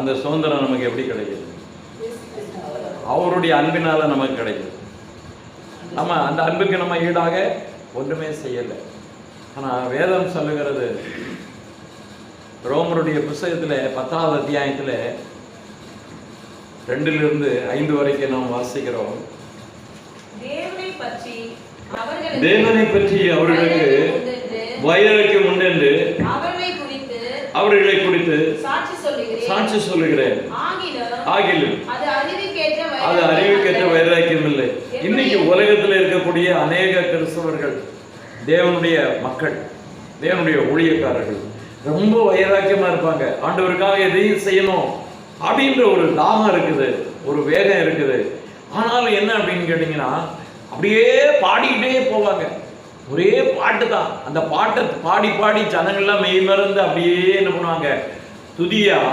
அந்த சுதந்திரம் நமக்கு எப்படி கிடைக்குது? அவருடைய அன்பினால நமக்கு கிடைக்குது. நம்ம அந்த அன்புக்கு நம்ம ஈடாக ஒன்றுமே செய்யலை. ஆனால் வேதம் சொல்லுகிறது, ரோமருடைய புத்தகத்தில் 10வது அத்தியாயத்தில் 2 5 வரைக்கும் நாம் வாசிக்கிறோம். தேவனை பற்றி அவர்களுக்கு வைராக்கியம் உண்டென்று அவர்களை குறித்து சாட்சி சொல்லுகிறேன். ஆகிலும் அது அறிவுக்கேற்ற வைராக்கியம் இல்லை. இன்னைக்கு உலகத்தில் இருக்கக்கூடிய அநேக கிறிஸ்தவர்கள், தேவனுடைய மக்கள், தேவனுடைய ஊழியக்காரர்கள் ரொம்ப வைராக்கியமா இருப்பாங்க. ஆண்டவருக்காக எதையும் செய்யணும் அப்படின்ற ஒரு தாகம் இருக்குது, ஒரு வேகம் இருக்குது. ஆனாலும் என்ன அப்படின்னு கேட்டீங்கன்னா, அப்படியே பாடிக்கிட்டே போவாங்க. ஒரே பாட்டு தான். அந்த பாட்டை பாடி பாடி ஜனங்கள்லாம் மெய் மறந்து அப்படியே என்ன பண்ணுவாங்க,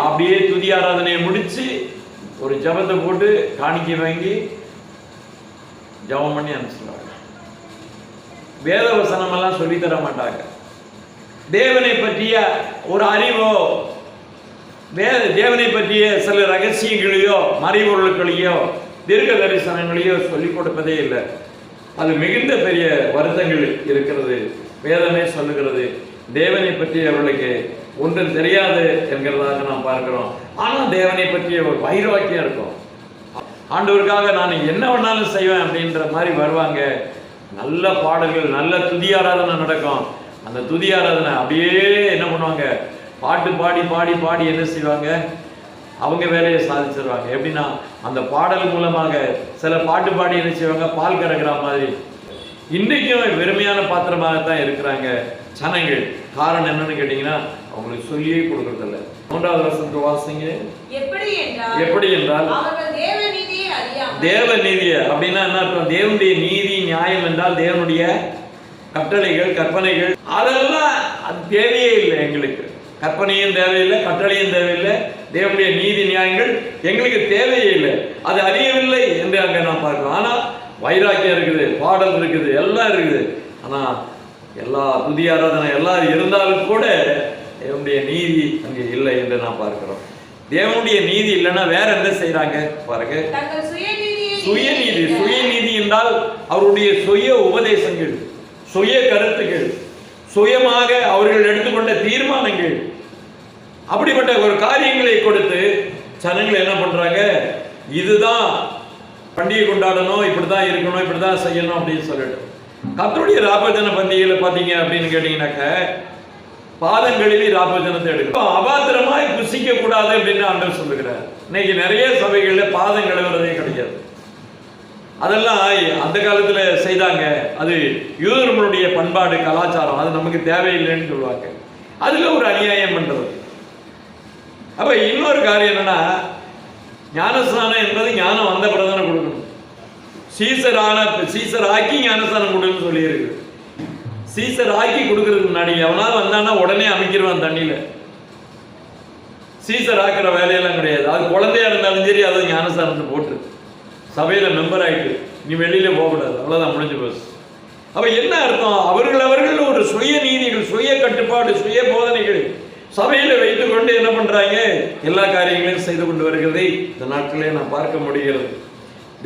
அப்படியே துதி ஆராதனையை முடிச்சு ஒரு ஜபத்தை போட்டு காணிக்கை வாங்கி ஜபம் பண்ணி அனுப்பிச்சிடுவாங்க. வேத வசனம் எல்லாம் சொல்லித்தர மாட்டாங்க. தேவனை பற்றிய ஒரு அறிவோ, தேவனை பற்றிய சில ரகசியங்களையோ, மறைபொருட்களையோ, தீர்க்க தரிசனங்களையோ சொல்லிக் கொடுப்பதே இல்லை. அது மிகுந்த பெரிய வருத்தங்கள் இருக்கிறது. வேதமே சொல்லுகிறது, தேவனை பற்றி அவர்களுக்கு ஒன்றும் தெரியாது என்கிறதாக நாம் பார்க்கிறோம். ஆனால் தேவனை பற்றிய ஒரு வைராக்கியம் இருக்கும். ஆண்டவருக்காக நான் என்ன வேணாலும் செய்வேன் அப்படின்ற மாதிரி வருவாங்க. நல்ல பாடல்கள், நல்ல துதி ஆராதனை நடக்கும். அந்த துதி ஆராதனை அப்படியே என்ன பண்ணுவாங்க, பாட்டு பாடி பாடி பாடி என்ன செய்வாங்க, அவங்க வேலையை சாதிச்சிருவாங்க. எப்படின்னா, அந்த பாடல் மூலமாக சில பாட்டு பாடி என்ன செய்வாங்க, பால் கறக்கிற மாதிரி. இன்றைக்கும் வெறுமையான பாத்திரமாகத்தான் இருக்கிறாங்க ஜனங்கள். காரணம் என்னன்னு கேட்டீங்கன்னா, அவங்களுக்கு சொல்லியே கொடுக்கறதில்ல. 3வது வசனத்தை வாசிங்க. எப்படி என்றால் தேவ நீதியை அப்படின்னா என்ன அர்த்தம்? தேவனுடைய நீதி நியாயம் என்றால் தேவனுடைய கட்டளைகள், கற்பனைகள், அதெல்லாம் அது தேவையே இல்லை எங்களுக்கு. கற்பனையும் தேவையில்லை, கட்டளையும் தேவையில்லை, தேவனுடைய நீதி நியாயங்கள் எங்களுக்கு தேவையே இல்லை. அது அறியவில்லை என்று அங்கே நான் பார்க்கிறோம். ஆனால் வைராக்கியம் இருக்குது, பாடல் இருக்குது, எல்லாம் இருக்குது. ஆனால் எல்லா துதி ஆராதனை எல்லாம் இருந்தாலும் கூட தேவனுடைய நீதி அங்கே இல்லை என்று நான் பார்க்கிறோம். தேவனுடைய நீதி இல்லைன்னா வேற என்ன செய்யறாங்க பாருங்க. சுயநீதி. சுயநீதி என்றால் அவருடைய சுய உபதேசங்கள், சுய கருத்துக்கள், சுயமாக அவர்கள் எடுத்துக்கொண்ட தீர்மானங்கள், அப்படிப்பட்ட ஒரு காரியங்களை கொடுத்து ஜனங்கள் என்ன பண்றாங்க, இதுதான் பண்டிகை கொண்டாடணும், இப்படிதான் இருக்கணும், இப்படிதான் செய்யணும் அப்படின்னு சொல்லிட்டு. கர்த்தருடைய ராபோஜன பண்டிகையில பாத்தீங்க அப்படின்னு கேட்டீங்கன்னாக்க, பாதங்களிலே ராபோஜனத்தை எடுக்கணும், அபாத்திரமாய் புசிக்க கூடாது அப்படின்னு ஆண்டவர் சொல்லுகிறார். இன்னைக்கு நிறைய சபைகள்ல பாதம் கழுவுறதே கிடையாது. அதெல்லாம் அந்த காலத்துல செய்தாங்க. அது யூதர்களுடைய பண்பாடு, கலாச்சாரம், அது நமக்கு தேவையில்லைன்னு சொல்லுவாங்க. அதுல ஒரு அநியாயம் பண்றது. அப்ப இன்னொரு காரியம் என்னன்னா, ஞானஸ்நானம் என்பது ஞானம் வந்த பிரதான கொடுக்கணும். சீசர் ஆக்கி ஞானஸ்நானம் கொடுக்கணும்னு சொல்லி இருக்கு. சீசர் ஆக்கி கொடுக்கறதுக்கு முன்னாடி எவனாவது வந்தான்னா உடனே அமைக்கிடுவான் தண்ணியில. சீசர் ஆக்கிற வேலையெல்லாம் கிடையாது. அது குழந்தையா இருந்தாலும் சரி, அதை ஞானஸ்நானத்தை போட்டு சபையில மெம்பர் ஆயிட்டு நீ வெளியில போகக்கூடாது, அவ்வளவுதான், முடிஞ்சு போச்சு. அப்ப என்ன அர்த்தம்? அவர்கள் ஒரு சுய நீதிகள், சுய கட்டுப்பாடு, சுய போதனைகள் சபையில வைத்துக் கொண்டு என்ன பண்றாங்க, எல்லா காரியங்களையும் செய்து கொண்டு வருகிறதை இந்த நாட்களே நான் பார்க்க முடிகிறது.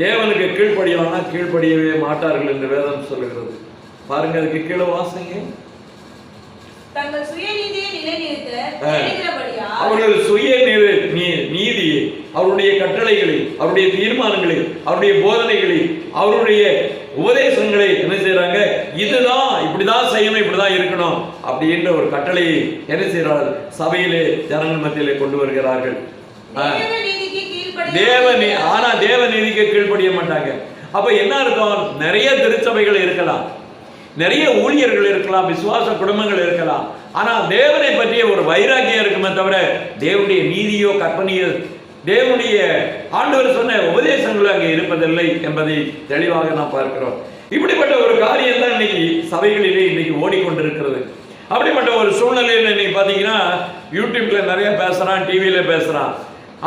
தேவனுக்கு கீழ்ப்படியவானா கீழ்ப்படியவே மாட்டார்கள் என்று வேதம் சொல்லுகிறது. பாருங்க, அதுக்கு கீழே வாசிங்க. அவர்கள் சுய நீதி, அவருடைய கட்டளைகளை, அவருடைய தீர்மானங்களை, அவருடைய போதனைகளை, அவருடைய உபதேசங்களை என்ன செய்யறாங்க, இதுதான் இப்படிதான் செய்யணும், இப்படிதான் இருக்கணும் அப்படின்ற ஒரு கட்டளையை என்ன செய்யறார்கள், சபையிலே ஜனங்கள் மத்தியிலே கொண்டு வருகிறார்கள். ஆனா தேவ நீதிக்கு கீழ்ப்படிய மாட்டாங்க. அப்ப என்ன இருக்கும், நிறைய திருச்சபைகள் இருக்கலாம், நிறைய ஊழியர்கள் இருக்கலாம், விசுவாச குடும்பங்கள் இருக்கலாம். ஆனா தேவனை பற்றிய ஒரு வைராக்கியம் இருக்குமே தவிர தேவனுடைய நீதியோ கற்பனையோ, தேவனுடைய ஆண்டவர் சொன்ன உபதேசங்களோ அங்கே இருப்பதில்லை என்பதை தெளிவாக நாம் பார்க்கிறோம். இப்படிப்பட்ட ஒரு காரியம் தான் இன்னைக்கு சபைகளிலே இன்னைக்கு ஓடிக்கொண்டிருக்கிறது. அப்படிப்பட்ட ஒரு சூழ்நிலையில் இன்னைக்கு பார்த்தீங்கன்னா, யூடியூப்ல நிறைய பேசுறான், டிவியில பேசுறான்.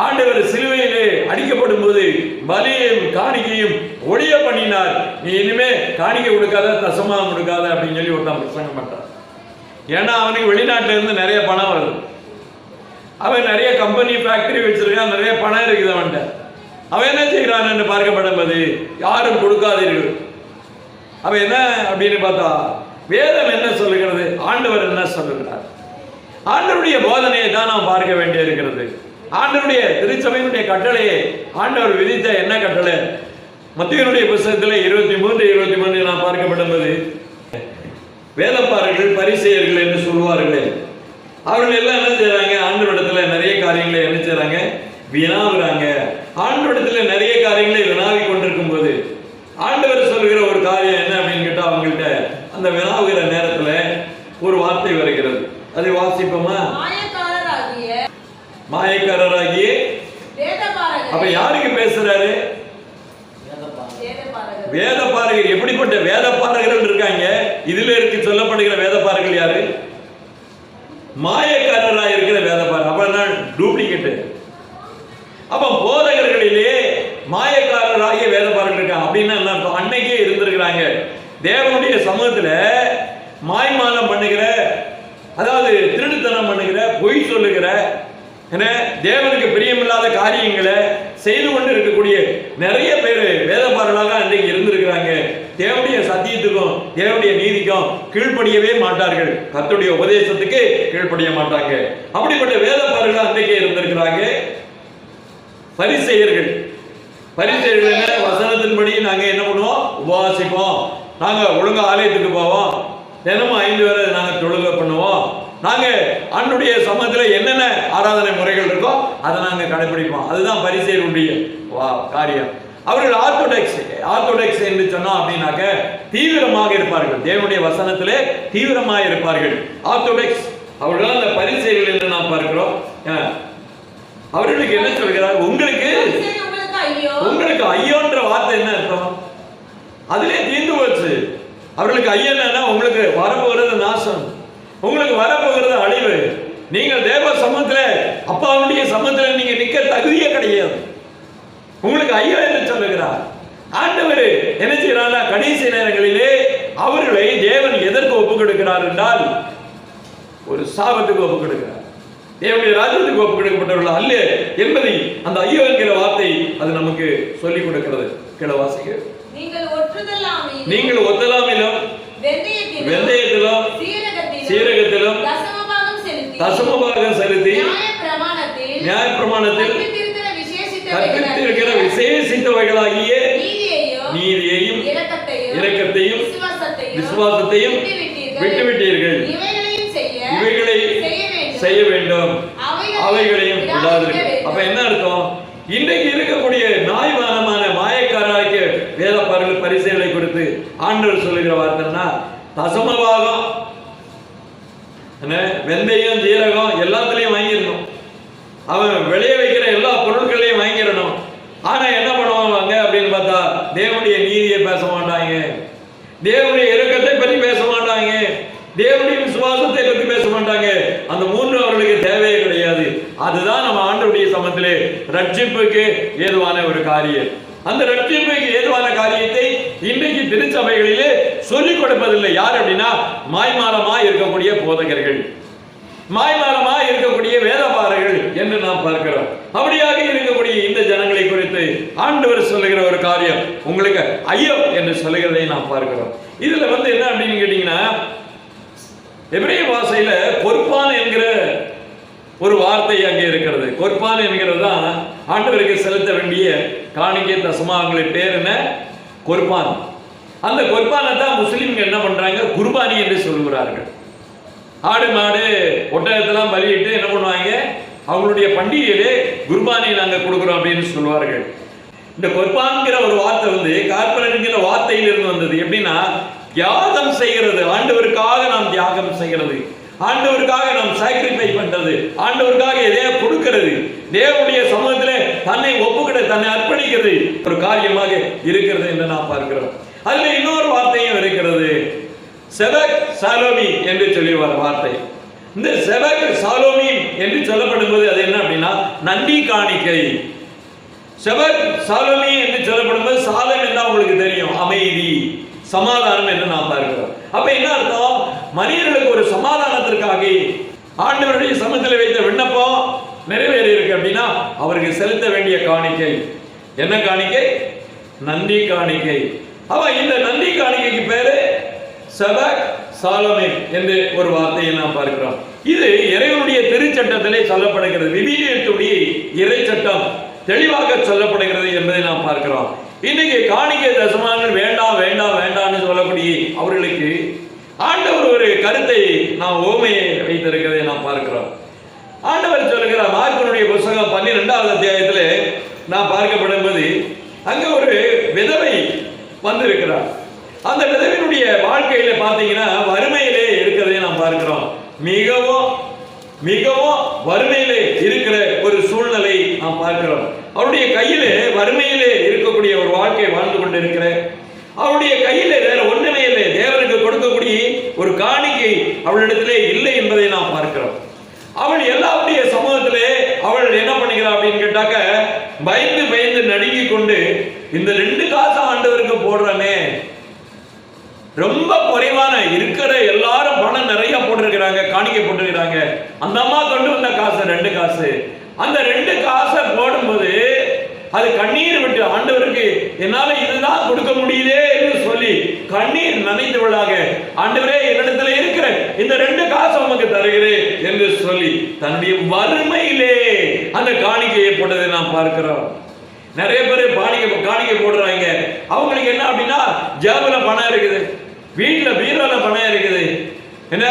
ஆண்டவர் சிலுவையிலே அடிக்கப்படும் போது பலியையும் காணிக்கையும் ஒளிய பண்ணினார், நீ இனிமே காணிக்கை கொடுக்காத, தசமாகம் கொடுக்காத அப்படின்னு சொல்லி ஒருத்தன் பிரசங்கம் பண்றான். ஏன்னா அவனுக்கு வெளிநாட்டில இருந்து நிறைய பணம் வருது. அவன் நிறைய கம்பெனி ஃபேக்டரி வச்சிருக்கான், நிறைய பணம் இருக்குது அவன்கிட்ட. அவன் என்ன செய்கிறான் என்று பார்க்கப்படும்போது யாரும் கொடுக்காதீர்கள். அவன் என்ன அப்படின்னு பார்த்தா வேதம் என்ன சொல்லுகிறது, ஆண்டவர் என்ன சொல்லுகிறார்? ஆண்டவருடைய போதனையை தான் நாம் பார்க்க வேண்டிய இருக்கிறது. ஆண்டவருடைய திருச்சபையினுடைய கட்டளையை ஆண்டவர் விதித்த என்ன கட்டளை? மத்தேயுனுடைய புத்தகத்தில் 23:23 நாம் பார்க்கப்படும்போது வேதப்பாரர்கள் பரிசேயர்கள் என்று சொல்வார்களே, அவர்கள் எல்லாம் என்ன செய்யறாங்க? ஆண்டவரிடத்துல நிறைய காரியங்களை என்ன செய்யறாங்க? வினாவுறாங்க. ஆண்டவரிடத்துல நிறைய காரியங்களை வினாவி கொண்டிருக்கும் போது ஆண்டவர் சொல்கிற ஒரு காரியம் என்ன அப்படின்னு கேட்டா, அவங்கள்ட்ட அந்த வினாவுகிற நேரத்துல ஒரு வார்த்தை வருகிறது. அதை வாசிப்போமா? மாயக்காரராகிய. அப்ப யாருக்கு பேசுறாரு? வேதபாரகர். எப்படிப்பட்ட வேதபாரகர்கள் இருக்காங்க? இதுல இருக்கு சொல்லப்படுகிற வேதபாரகர்கள் யாரு? மாயக்காரராக இருக்கிற வேதபாரகர். அப்ப நான் டூப்ளிகேட். அப்ப போதகர்களிலே மாயக்காரராகிய வேதபாரகர்கள் இருக்காங்க அப்படின்னா என்ன? அன்னைக்கே இருந்திருக்கிறாங்க. தேவனுடைய சமூகத்துல மாய்மாலம் பண்ணுகிற, அதாவது திருடுத்தனம் பண்ணுகிற, பொய் சொல்லுகிற, தேவனுக்கு பிரியமில்லாத காரியங்களை செய்து கொண்டு இருக்கக்கூடிய நிறைய பேர் வேதபாரர்களாக அன்றைக்கு இருந்திருக்கிறாங்க. தேவனுடைய சத்தியத்துக்கும் தேவனுடைய நீதிக்கும் கீழ்ப்படியவே மாட்டார்கள். கர்த்தருடைய உபதேசத்துக்கு கீழ்ப்படிய மாட்டாங்க. அப்படிப்பட்ட வேதபாரர்கள் அன்றைக்கே இருந்திருக்கிறாங்க. பரிசேயர்கள். பரிசேயர்கள் வசனத்தின்படி நாங்க என்ன பண்ணுவோம்? உபவாசிப்போம். நாங்க ஒழுங்கா ஆலயத்துக்கு போவோம். தினமும் 5 வேளை நாங்க தொழுகை பண்ணுவோம். நாங்க ஆண்டவருடைய சமூகத்தில் என்னென்ன ஆராதனை முறைகள் இருக்கோ அதை நாங்க கடைபிடிப்போம். அதுதான் பரிசேயருடைய காரியம். அவர்கள் ஆர்த்தோடாக்ஸ் என்று சொன்னோம் அப்படின்னாக்க தீவிரமாக இருப்பார்கள். தேவனுடைய வசனத்திலே தீவிரமாக இருப்பார்கள். ஆர்த்தோடாக்ஸ் அவர்கள் அந்த பரிசேயர்கள் என்று நாம் பார்க்கிறோம். அவர்களுக்கு என்ன சொல்கிறார்? உங்களுக்கு ஐயோன்ற வார்த்தை என்ன அர்த்தம்? அதிலே தீர்ந்து போச்சு. அவர்களுக்கு ஐயோ என்னன்னா, உங்களுக்கு வரப்போகிறது நாசம், உங்களுக்கு வரப்போகிறது அழிவு. நீங்கள் தேவ சமூகத்துல, அப்பாவுடைய சமூகத்துல நீங்க நிக்க தகுதியே கிடையாது. உங்களுக்கு ஐயோ என்று சொல்லுகிறார். ஆண்டவர் என்ன செய்யறாங்க? கடைசி நேரங்களிலே அவர்களை தேவன் எதற்கு ஒப்புக் கொடுக்கிறார் என்றால், ஒரு சாபத்துக்கு ஒப்புக் கொடுக்கிறார். தேவனுடைய ராஜ்யத்துக்கு ஒப்புக் கொடுக்கப்பட்டவர்கள் அல்ல என்பதை அந்த ஐயோ என்கிற வார்த்தை அது நமக்கு சொல்லிக் கொடுக்கிறது. கிளவாசிங்க, நீங்கள் ஒத்தலாமிலும் வெந்தயத்திலும் சீரகத்திலும் தசமபாகம் செலுத்தி நியாயப்பிரமாணத்தில் கற்பித்திருக்கிற விசேஷித்தவைகளாகிய நீதியையும் இரக்கத்தையும் விசுவாசத்தையும் விட்டுவிட்டீர்கள். இவைகளை செய்ய வேண்டும், அவைகளையும் விடாதீர்கள். அப்ப என்ன அர்த்தம்? இன்றைக்கு இருக்கக்கூடிய நாய்வானமான மாயக்காரராகிய வேதபாரகர்கள் பரிசேயர்களை குறித்து ஆண்டவர் சொல்லுகிற வார்த்தைன்னா, தசமபாகம், வெந்தயம், ஜீரகம் எல்லாத்துலயும் வாங்கிடணும். அவன் விளைய வைக்கிற எல்லா பொருட்களையும் வாங்கிடணும். ஆனா என்ன பண்ணுவாங்க அப்படின்னு பார்த்தா, தேவனுடைய நீதியை பேச மாட்டாங்க, தேவனுடைய இரக்கத்தை பற்றி பேச மாட்டாங்க, தேவனுடைய விசுவாசத்தை பற்றி பேச மாட்டாங்க. அந்த 3 அவர்களுக்கு தேவையே கிடையாது. அதுதான் நம்ம ஆண்டவருடைய சமூகத்திலே ரட்சிப்புக்கு ஏதுவான ஒரு காரியம். அந்த ரட்சிப்புக்கு ஏதுவான காரியத்தை இன்றைக்கு திருச்சபைகளிலே சொல்லிக் கொடுப்பதில்லை. யார் அப்படின்னா, மாய்மாலமா இருக்கக்கூடிய போதகர்கள், மாய்மாலமா இருக்கக்கூடிய வேதபாரகர்கள் என்று நாம் பார்க்கிறோம். அப்படியாக இருக்கக்கூடிய இந்த ஜனங்களை குறித்து ஆண்டவர் சொல்லுகிற ஒரு காரியம், உங்களுக்கு ஐயோ என்று சொல்லுகிறதை நாம் பார்க்கிறோம். இதுல என்ன அப்படின்னு கேட்டீங்கன்னா, எபிரேய பாஷையில பொறுப்பான் என்கிற ஒரு வார்த்தை அங்கே இருக்கிறது. பொறுப்பான் என்கிறது தான் ஆண்டவருக்கு செலுத்த வேண்டிய காணிக்கை தசமாகங்களின் பேர் என்ன? குர்பான். அந்த குர்பானை தான் முஸ்லிம்கள் என்ன பண்றாங்க? குர்பானி என்று சொல்கிறார்கள். ஆடு மாடு ஒட்டகத்தெல்லாம் பலியிட்டு என்ன பண்ணுவாங்க? அவங்களுடைய பண்டிகையிலே குர்பானை நாங்கள் கொடுக்குறோம் அப்படின்னு சொல்லுவார்கள். இந்த குர்பான்கிற ஒரு வார்த்தை கார்பரேட்ங்கிற வார்த்தையிலிருந்து வந்தது. எப்படின்னா, தியாகம் செய்கிறது, ஆண்டவருக்காக நாம் தியாகம் செய்கிறது, ஆண்டவருக்காக நாம் சாக்ரிஃபை பண்றது, ஆண்டவருக்காக எதையா கொடுக்கிறது, தேவனுடைய சமூகத்தில் தன்னை ஒப்புக்கிட, தன்னை அர்ப்பணிக்கிறது ஒரு காரியமாக இருக்கிறது என்று நாம் பார்க்கிறோம். அதுல இன்னொரு வார்த்தையும் இருக்கிறது, செபக் சாலோமி என்று சொல்லி வர வார்த்தை. இந்த செபக் சாலோமி என்று சொல்லப்படும் போது அது என்ன அப்படின்னா, நன்றி காணிக்கை. செபக் சாலோமி என்று சொல்லப்படும் போது, சாலம் என்ன உங்களுக்கு தெரியும்? அமைதி, சமாதானம் என்று நாம் பார்க்கிறோம். அப்ப என்ன அர்த்தம்? மனிதர்களுக்கு ஒரு சமாதானத்திற்காக ஆண்டவருடைய சமூகத்தில் வைத்த விண்ணப்பம் அவருக்கு செலுத்த வேண்டிய காணிக்கை. என்ன காணிக்கை? நன்றி காணிக்கை. அவ இந்த நன்றி காணிக்கைக்கு பேரு செபக் சாலோமே என்று ஒரு வார்த்தையை நாம் பார்க்கிறோம். இது இறைவனுடைய திருச்சட்டத்திலே சொல்லப்படுகிறது. விவிலியத்துடைய இறை சட்டம் தெளிவாக சொல்லப்படுகிறது என்பதை நாம் பார்க்கிறோம். இன்னைக்கு காணிக்கை தசமாங்கள் வேண்டாம் வேண்டாம் வேண்டாம்னு சொல்லக்கூடிய அவர்களுக்கு ஆண்டவர் ஒரு கருத்தை நாம் ஓமையை வைத்திருக்கிறதை நாம் பார்க்கிறோம். ஆண்டவர் சொல்லுகிறார், மார்க்கனுடைய புத்தகம் 12வது அத்தியாயத்திலே நாம் பார்க்கப்படும் போது அங்க ஒரு விதவை வந்திருக்கிறார். அந்த விதவையினுடைய வாழ்க்கையில பார்த்தீங்கன்னா வறுமையிலே இருக்கிறதை நாம் பார்க்கிறோம். மிகவும் மிகவும் வறுமையிலே இருக்கிற ஒரு சூழ்நிலை நாம் பார்க்கிறோம். அவருடைய கையிலே வறுமையிலே இருக்கக்கூடிய ஒரு வாழ்க்கை வாழ்ந்து கொண்டிருக்கிற அவருடைய கையில வேற ஒன்றுமே இல்லை. தேவனுக்கு கொடுக்கக்கூடிய ஒரு காணிக்கை அவளிடத்திலே இல்லை என்பதை நாம் பார்க்கிறோம். அவள் எல்லாருடைய சமூகத்திலே அவள் என்ன பண்ணுகிறாள் அப்படின்னு கேட்டாக்க, பயந்து பயந்து நடுங்கி கொண்டு இந்த 2 காசு ஆண்டவருக்கு போடுறானே, ரொம்ப குறைவான இருக்கிற எல்லாரும் பணம் நிறைய போட்டிருக்கிறாங்க, காணிக்கை போட்டிருக்கிறாங்க, அந்த அம்மா கொண்டு வந்த காசு 2 காசு, அந்த 2 காசை போடும்போது அது கண்ணீர் விட்டு ஆண்டவருக்கு என்னால இதுதான் கொடுக்க முடியுதே என்று சொல்லி கண்ணீர் நனைந்தவளாக, ஆண்டவரே என்னிடத்துல இருக்கிற இந்த 2 காசு உமக்கு தருகிறேன் என்று சொல்லி தன்னுடைய வறுமையிலே அந்த காணிக்கையை போட்டதை நாம் பார்க்கிறோம். நிறைய பேர் காணிக்கை போடுறாங்க. அவங்களுக்கு என்ன அப்படின்னா, ஜேபுல பணம் இருக்குது, வீட்டுல பீரோல பணம் இருக்குது, என்ன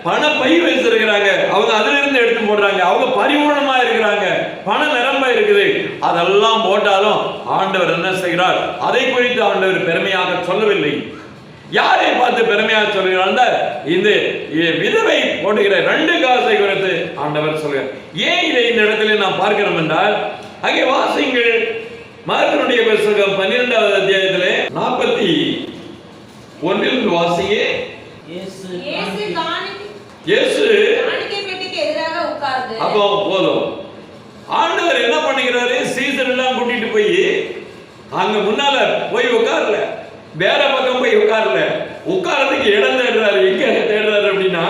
பண பை வச்சிருக்கிறாங்க, அவங்க அதுல இருந்து எடுத்து போடுறாங்க, அவங்க பரிபூர்ணமா இருக்கிறாங்க, பணம் நிரம்ப இருக்குது. அதெல்லாம் போட்டாலும் ஆண்டவர் என்ன செய்கிறார்? அதை குறித்து ஆண்டவர் பெருமையாக சொல்லவில்லை. யாரை பார்த்து பெருமையாக சொல்கிறார்? இந்த விதவை போடுகிற 2 காசை குறித்து ஆண்டவர் சொல்கிறார். ஏன் இதை இந்த இடத்துல நாம் பார்க்கிறோம் என்றால், அங்கே வாசிங்கள் மார்க்கனுடைய புத்தகம் 12வது அத்தியாயத்திலே 41 வாசிங்க. அப்போ போதும், ஆண்டவர் என்ன பண்ணுகிறாரு? சீசன் எல்லாம் கூட்டிட்டு போய் அங்க முன்னால போய் உட்காரல, வேற பக்கம் போய் உட்காரல, உட்காரத்துக்கு இடம் தேடுறாரு. எங்க தேடுறாரு அப்படின்னா,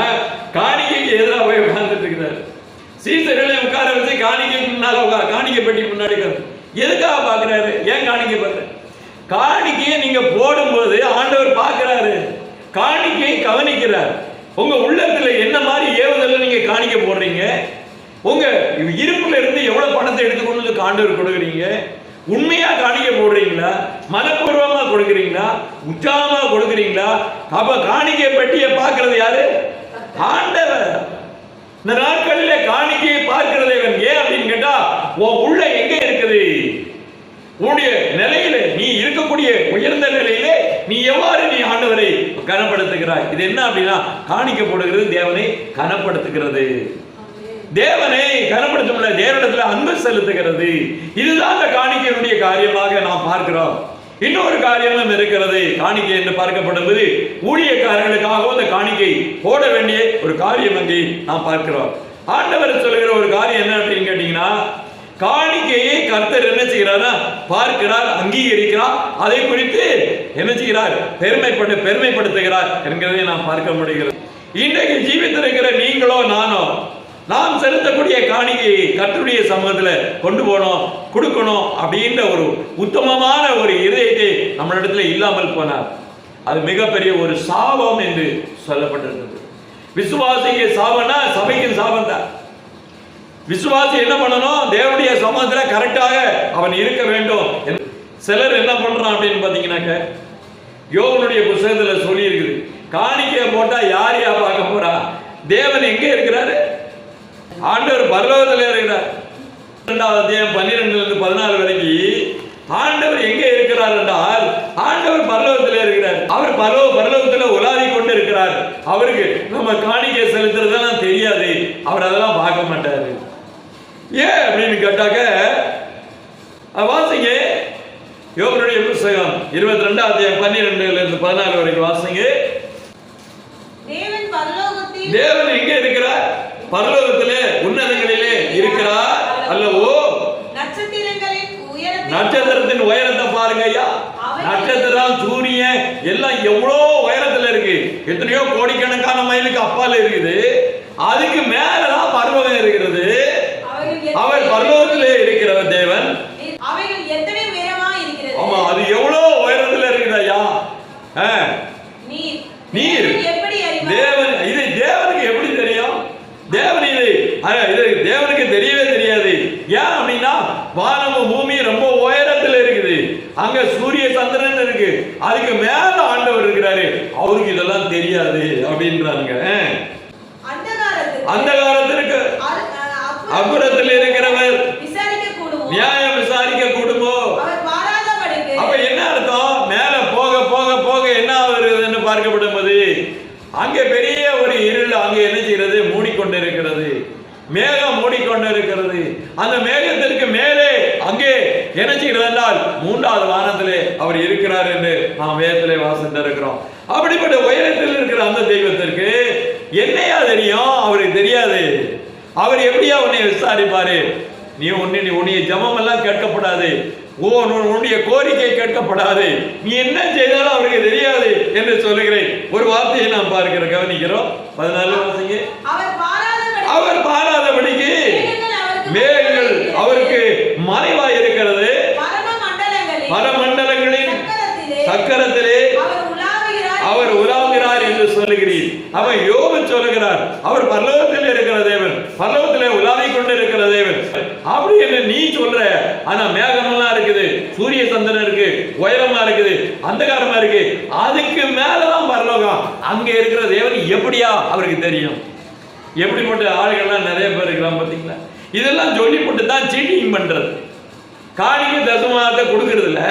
காணிக்கைக்கு எதிராக போய் உட்கார்ந்துட்டு இருக்கிறாரு. சீசர்களை உட்கார வச்சு காணிக்கைக்கு முன்னால காணிக்கை பெட்டி முன்னாடி எதுக்காக பாக்குறாரு? ஏன் காணிக்கை பார்க்க? காணிக்கையை நீங்க போடும்போது ஆண்டவர் பார்க்கிறாரு, காணிக்கையை கவனிக்கிறார். உங்க உள்ளத்துல என்ன மாதிரி ஏவுதல்ல நீங்க காணிக்கை போடுறீங்க, உங்க இருப்புல இருந்து எவ்வளவு பணத்தை எடுத்துக்கொண்டு ஆண்டவர் கொடுக்குறீங்க, உண்மையா காணிக்கை போடுறீங்களா, மனப்பூர்வமா கொடுக்குறீங்களா, உற்சாகமா கொடுக்குறீங்களா? அப்ப காணிக்கை பெட்டியை பார்க்கிறது யாரு? ஆண்டவர். இந்த நாட்களிலே காணிக்கையை பார்க்கிறது ஏன் அப்படின்னு கேட்டா, உன் உள்ள எங்க இருக்குது, உன்னுடைய நிலையில நீ இருக்கக்கூடிய உயர்ந்த நிலையிலே நீ எவ்வாறு நீ ஆண்டவரை கனப்படுத்துகிறாய். இது என்ன அப்படின்னா, காணிக்கை போடுகிறது தேவனை கனப்படுத்துகிறது, தேவனை கனப்படுத்த தேவனிடத்துல அன்பு செலுத்துகிறது. இதுதான் அந்த காணிக்கையுடைய காரியமாக நாம் பார்க்கிறோம். இன்னொரு காரியமும் இருக்கிறது. காணிக்கை என்று பார்க்கப்படும் போது ஊழியக்காரர்களுக்காக அந்த காணிக்கை போட வேண்டிய ஒரு காரியம் அங்கே நாம் பார்க்கிறோம். ஆண்டவர் சொல்லுகிற ஒரு காரியம் என்ன அப்படின்னு கேட்டீங்கன்னா, காணிக்கையை கர்த்தர் என்ன செய்கிறார்? பார்க்கிறார், அங்கீகரிக்கிறார், அதை குறித்து என்ன செய்கிறார்? பெருமைப்படுத்துகிறார் என்கிறதை நாம் பார்க்க முடிகிறது. இன்றைக்கு ஜீவித்திருக்கிற நீங்களோ நானோ நாம் செலுத்தக்கூடிய காணிக்கையை கர்த்தருடைய சமூகத்தில் கொண்டு போனோம், கொடுக்கணும் அப்படின்ற ஒரு உத்தமமான ஒரு இதயத்தை நம்மளிடத்துல இல்லாமல் போனார். அது மிகப்பெரிய ஒரு சாபம் என்று சொல்லப்பட்டிருக்கிறது. விசுவாசிக்கு சாபம்னா சபைக்கு சாபம் தான். விசுவாசி என்ன பண்ணணும்? தேவனுடைய சமூகத்துல கரெக்டாக அவன் இருக்க வேண்டும். சிலர் என்ன பண்றான் அப்படின்னு பாத்தீங்கன்னாக்க, யோபனுடைய புத்தகத்துல சொல்லி இருக்குது, காணிக்கை போட்டா யார் யார் பார்க்க போறா? தேவன் எங்க இருக்கிறாரு? ஆண்டவர் பரலோகத்தில் இருக்கிறார். 2வது அத்தியாயம் 12 - 14 வரைக்கும் ஆண்டவர் எங்க இருக்கிறார் என்றால், ஆண்டவர் பரலோகத்தில் இருக்கிறார். அவர் பரலோகத்தில் உலாவி கொண்டு இருக்கிறார். அவருக்கு நம்ம காணிக்கை செலுத்துறதெல்லாம் தெரியாது, அவர் அதெல்லாம் பார்க்க மாட்டாரு. ஏன் அப்படின்னு கேட்டாக்க, வாசிங்க யோபனுடைய புத்தகம் 22வது அத்தியாயம் 12 - 14 வரைக்கும் வாசிங்க. தேவன் எங்க இருக்கிறார்? பரலோகத்திலே உன்னதங்களிலே இருக்கிறார் அல்லவோ? நட்சத்திரத்தின் உயரத்தை பாருங்க ஐயா. நட்சத்திரம், சூரியன் எல்லாம் எவ்வளோ உயரத்துல இருக்கு, எத்தனையோ கோடிக்கணக்கான மைலுக்கு அப்பால இருக்குது. அதுக்கு மேலதான் பரலோகம் இருக்கிறது. அவர் பரலோகத்திலே இருக்கிறார். அதுக்கு மேல ஆண்டவர் இருக்கிறாரு, அவருக்கு இதெல்லாம் தெரியாது அப்படின்றாங்க. அந்த காலத்திற்கு அப்புறத்தில் இருக்கிறவர் நியாயம் விசாரிக்க கூடுமோ? அப்ப என்ன அர்த்தம்? மேல போக போக போக என்ன வருதுன்னு பார்க்கப்படும் போது அங்கே பெரிய ஒரு இருள் அங்கே என்ன செய்கிறது? மூடிக்கொண்டிருக்கிறது. மேகம் மூடிக்கொண்டிருக்கிறது. அந்த மேகத்திற்கு மேலே அங்கே என்ன செய்கிறது என்றால் 3வது வானத்திலே அவர் இருக்கிறார் என்று நாம் வேதத்திலே வாசித்திருக்கிறோம். அப்படிப்பட்ட உயரத்தில் இருக்கிற அந்த தெய்வத்திற்கு என்னையா தெரியும்? அவருக்கு தெரியாது. அவர் எப்படியா உன்னை விசாரிப்பாரு? நீ உன்னுடைய ஜெபம் எல்லாம் கேட்கப்படாது, உன்னுடைய கோரிக்கை கேட்கப்படாது, நீ என்ன செய்தாலும் அவருக்கு தெரியாது என்று சொல்லுகிறேன். ஒரு வார்த்தையை நாம் பார்க்கிற கவனிக்கிறோம். 14 வாசிங்க. அவர் பாராதபடிக்கு மேகங்கள் அவருக்கு மறைவாய் இருக்கிறது, பரமண்டலங்களின் சக்கரத்திலே அவர் உலாவுகிறார் என்று சொல்லுகிறீர். அவன் யோபு சொல்லுகிறார், அவர் பரலோகத்தில் இருக்கிற தேவன், பரலோகத்திலே உலாவிக் கொண்டு இருக்கிற தேவன் அப்படி என்று நீ சொல்ற. ஆனா மேகமெல்லாம் இருக்குது, சூரிய சந்திரன் இருக்கு, உயரமா இருக்குது, அந்தகாரமா இருக்கு, அதுக்கு மேலதான் பரலோகம். அங்க இருக்கிற தேவன் எப்படியா அவருக்கு தெரியும்? எப்படிப்பட்ட ஆளுகள்லாம் நிறைய பேர் இருக்கிறான் பார்த்தீங்களா? இதெல்லாம் சொல்லி போட்டு தான் சீட்டிங் பண்றது, காணிக்கை தசமாத்தை கொடுக்கறதுல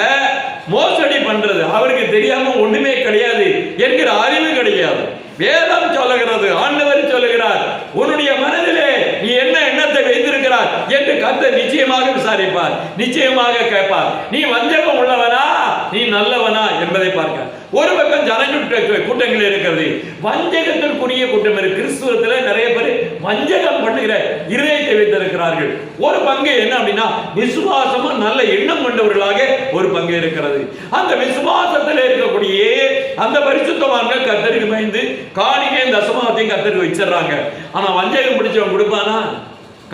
மோசடி பண்றது. அவருக்கு தெரியாம ஒண்ணுமே கிடையாது என்கிற அறிவு கிடையாது. வேதம் சொல்லுகிறது, ஆண்டவர் சொல்லுகிறார், உன்னுடைய மனதிலே நீ என்ன எண்ணத்தை வைத்திருக்கிறார் என்று கர்த்தர் நிச்சயமாக விசாரிப்பார், நிச்சயமாக கேட்பார். நீ வஞ்சகம் உள்ளவனா, நீ நல்லவனா என்பதை பார்க்க. ஒரு பக்கம் கூட்டங்கள் இருக்கிறது, வஞ்சகத்திற்குரிய கூட்டம் இருக்கு. கிறிஸ்துவத்தில் நிறைய பேர் வஞ்சகம் பண்ணுகிற இருதயத்தை வைத்திருக்கிறார்கள். ஒரு பங்கு என்ன அப்படின்னா விசுவாசமா நல்ல எண்ணம் கொண்டவர்களாக ஒரு பங்கு இருக்கிறது. அந்த விசுவாசத்தில் இருக்கக்கூடிய அந்த பரிசுத்தவான்கள் கர்த்தருக்கு பயந்து காணிக்கை தசமாவத்தையும் கர்த்தருக்கு வச்சிடறாங்க. ஆனா வஞ்சகம் பிடிச்சவன் கொடுப்பானா?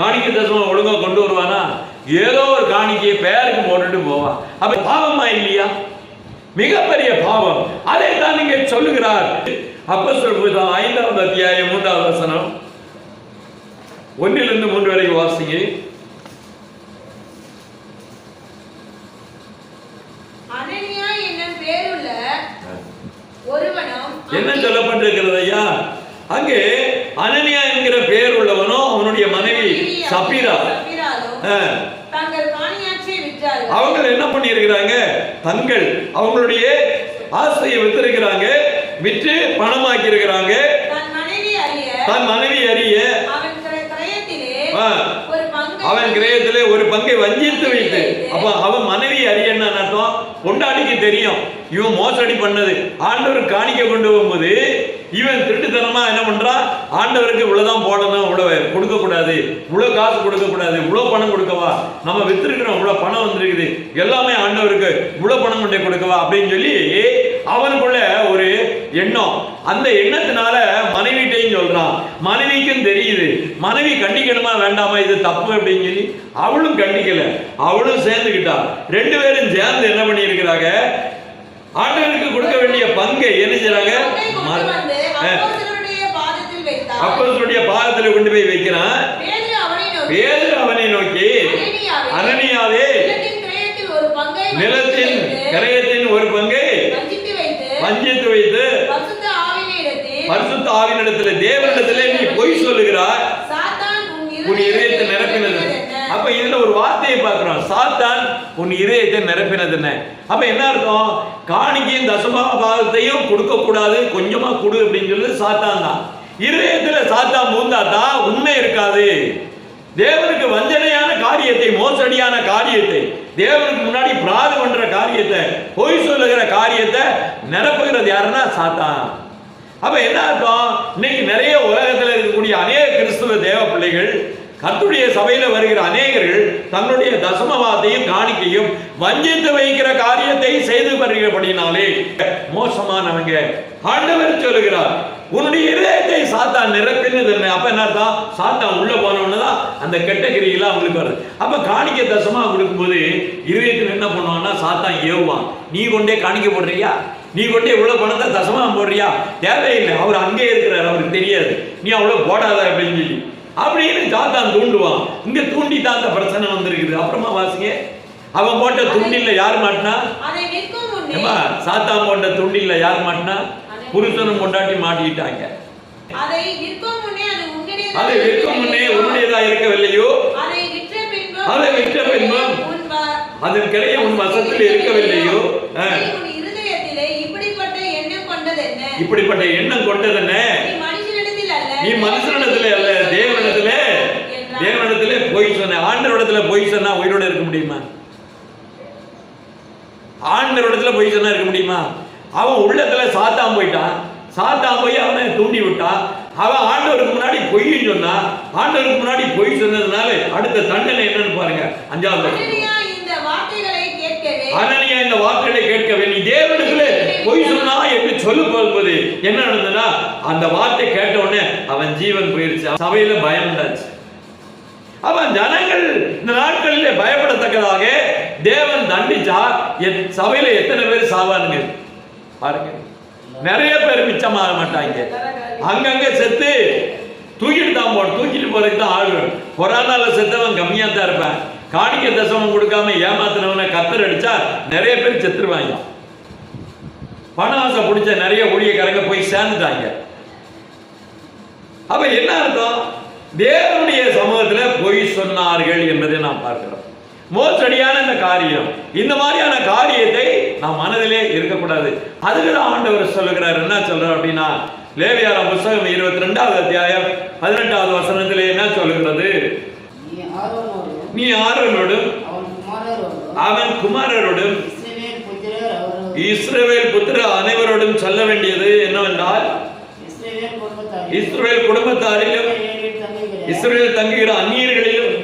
காணிக்கை தசமம் ஒழுங்கா கொண்டு வருவானா? ஏதோ ஒரு காணிக்கையை பெயருக்கு போட்டுட்டு போவான். அப்ப பாவமா இல்லையா? மிகப்பெரிய பாவம். அதை தான் நீங்க சொல்லுகிறார். அப்போஸ்தலர் 5வது அத்தியாயம் 3வது வசனம் 1லிருந்து 3 வரை வாசிங்க. அனனியா என்னும் பேருள்ள ஒருவனும் என்ன சொல்லப்பட்டிருக்கிறது ஐயா? அங்கே அனனியா என்கிற பெயர் உள்ளவனும் அவனுடைய மனைவி சப்பீரா அவங்க என்ன பண்ணி இருக்கிறாங்க? தங்கள் அவங்களுடைய ஆசையை வித்திருக்கிறாங்க, விற்று பணமாக்கி இருக்கிறாங்க. தன் மனைவி அறிய அவன் கிரயத்திலே ஒரு பங்கை வஞ்சித்து வைத்து, அப்ப அவன் மனைவி அறிய என்ன அர்த்தம்? பொண்டாட்டிக்கு தெரியும் இவன் மோசடி பண்ணது. ஆண்டவர் காணிக்க கொண்டு போகும்போது இவன் திருட்டுத்தனமா என்ன பண்றான்? ஆண்டவருக்கு இவ்வளவுதான் போடணும், இவ்வளவு கொடுக்க கூடாது, இவ்வளவு காசு கொடுக்க கூடாது, இவ்வளவு பணம் கொடுக்கவா, நம்ம வித்திருக்கிறோம், இவ்வளவு பணம் வந்திருக்குது, எல்லாமே ஆண்டவருக்கு இவ்வளவு பணம் கொண்டே கொடுக்கவா அப்படின்னு சொல்லி அவனுக்குள்ள ஒரு எண்ணம். அந்த எண்ணத்தினால மனைவிட்டையும் சொல்றான். மனைவிக்கும் தெரியுது, மனைவி கண்டிக்கணுமா வேண்டாமா, இது தப்பு அப்படின்னு சொல்லி அவளும் கண்டிக்கல, அவளும் சேர்ந்துக்கிட்டா. 2 பேரும் சேர்ந்து என்ன பண்ணி இருக்கிறாங்க? ஆண்டவருக்கு கொடுக்க வேண்டிய பங்கை என்ன செய்றாங்க? அப்போஸ்தலருடைய பாதத்தில் கொண்டு போய் வைக்கிறான். பேதுரு அவனை நோக்கி, அனனியாவே, நிலத்தின் கிரயத்தின் ஒரு பங்கை வஞ்சித்து வைத்து பரிசுத்த ஆவியினிடத்தில் தேவனிடத்திலே நீ பொய் சொல்லுகிறாய், உன் இதயத்தை நிரப்பினது. அப்ப இதுல ஒரு வார்த்தையை பார்க்கிறோம், சாத்தான் உன் இதயத்தை நிரப்பினது. என்ன அப்ப என்ன அர்த்தம்? காணிக்கையும் தசமபாகத்தையும் கொடுக்க கூடாது, கொஞ்சமா கொடு அப்படின்னு சொல்லி சாத்தான் தான். இதயத்துல சாத்தான் பூந்தாதான் உண்மை இருக்காது. தேவனுக்கு வஞ்சனையான காரியத்தை, மோசடியான காரியத்தை, தேவனுக்கு முன்னாடி பிராது பண்ற காரியத்தை, பொய் சொல்லுகிற காரியத்தை நிரப்புகிறது யாருன்னா சாத்தான். அப்ப என்ன அர்த்தம்? இன்னைக்கு நிறைய உலகத்தில் இருக்கக்கூடிய அநேக கிறிஸ்துவ தேவ பிள்ளைகள், கர்த்தருடைய சபையில வருகிற அநேகர்கள் தன்னுடைய தசமபாகத்தையும் காணிக்கையும் வஞ்சித்து வைக்கிற காரியத்தை செய்து வருகிறபடினாலே மோசமானவங்க. ஆண்டவர் சொல்லுகிறார், உன்னுடைய இதயத்தை சாத்தான் நிரப்பினது என்ன? அப்ப என்ன அர்த்தம்? சாத்தான் உள்ள போனவனதான் அந்த கெட்ட கிரியெல்லாம் அவங்களுக்கு வருது. அப்ப காணிக்கை தசமா கொடுக்கும்போது இதயத்தில் என்ன பண்ணுவான்னா சாத்தான் ஏவுவான். நீ கொண்டே காணிக்க போடுறியா, நீ கொண்டே இவ்வளவு பணத்தை தசமா போடுறியா, தேவையில்லை, அவர் அங்கே இருக்கிறார், அவருக்கு தெரியாது, நீ அவ்வளவு போடாத அப்படின்னு சொல்லி அப்படின்னு சாத்தான் தூண்டுவான். இங்க தூண்டி தான் அந்த பிரச்சனை வந்திருக்குது. அப்புறமா வாசிங்க, அவன் போட்ட துண்டில யார் மாட்டினா? முன்னே ஏமா சாத்தான் போன்ற துண்டில யார் மாட்டினா? புருஷனும் பொண்டாட்டி மாட்டிக்கிட்டாங்க. அதை விற்கும் முன்னே அதை விற்கும் முன்னே உன்னுடையதா இருக்கவில்லையோ? அதை விற்ற பின்பும் அதன் கிளைய உன் வசத்தில் இருக்கவில்லையோ? உன் இருதயத்திலே இப்படிப்பட்ட எண்ணம் கொண்டதென்ன? நீ மனுஷனிடத்திலே அல்ல, தேவனிடத்திலே பொய் சொன்ன. ஆண்டவரிடத்துல பொய் சொன்னா உயிரோட இருக்க முடியுமா? ஆண்டவரிடத்துல பொய் சொன்னா இருக்க முடியுமா? அவன் உள்ளத்துல சாத்தான் போயிட்டான். சாத்தான் போய் அவனை தூண்டி விட்டான். அவன் ஆண்டவருக்கு முன்னாடி பொய்ன்னு சொன்னா, ஆண்டவருக்கு முன்னாடி பொய் சொன்னதுனால அடுத்த தண்டனை என்னன்னு பாருங்க. 5வது அனனியா இந்த வார்த்தைகளை கேட்கவே நீ தேவனிடத்துல பொய் சொன்னா என்று சொல்லும்போது என்ன நடந்ததுன்னா, அந்த வார்த்தை கேட்ட உடனே அவன் ஜீவன் போயிருச்சு. சபையில பயம் உண்டாச்சு. அவன் ஜனங்கள் இந்த நாட்களிலே பயப்படத்தக்கதாக தேவன் தண்டிச்சா சபையில எத்தனை பேர் சாவானுங்க பாருங்க. நிறைய பேர் மிச்சமாக மாட்டாங்க. அங்கங்க செத்து தூக்கிட்டு தான் தூக்கிட்டு போறதுக்கு தான் ஆள். கொரோனால செத்தவன் கம்மியா தான் இருப்பான். காணிக்க தசமம் கொடுக்காம ஏமாத்தினவனை கத்தர் அடிச்சா நிறைய பேர் செத்துருவாங்க. பண ஆசை பிடிச்ச நிறைய ஊழியக்காரங்க போய் சேர்ந்துட்டாங்க. அப்ப என்ன அர்த்தம்? தேவனுடைய சமூகத்துல பொய் சொன்னார்கள் என்பதை நாம் பார்க்கிறோம். மோசடியான இந்த காரியம், இந்த மாதிரியான காரியத்தை நாம் மனதிலே இருக்கக்கூடாது. அதுக்குதான் ஆண்டவர் சொல்லுகிறார். என்ன சொல்றார் அப்படின்னா, லேவியராம் புத்தகம் 22வது அத்தியாயம் 18வது வசனத்திலே என்ன சொல்லுகிறது? நீ ஆரோனோடும் அவன் குமாரரோடும் இஸ்ரவேல் புத்திரர் அனைவரோடும் சொல்ல வேண்டியது என்னவென்றால், இஸ்ரவேல் குடும்பத்தாரிலும் இஸ்ரவேல் தங்குகிற அந்நியர்களிலும்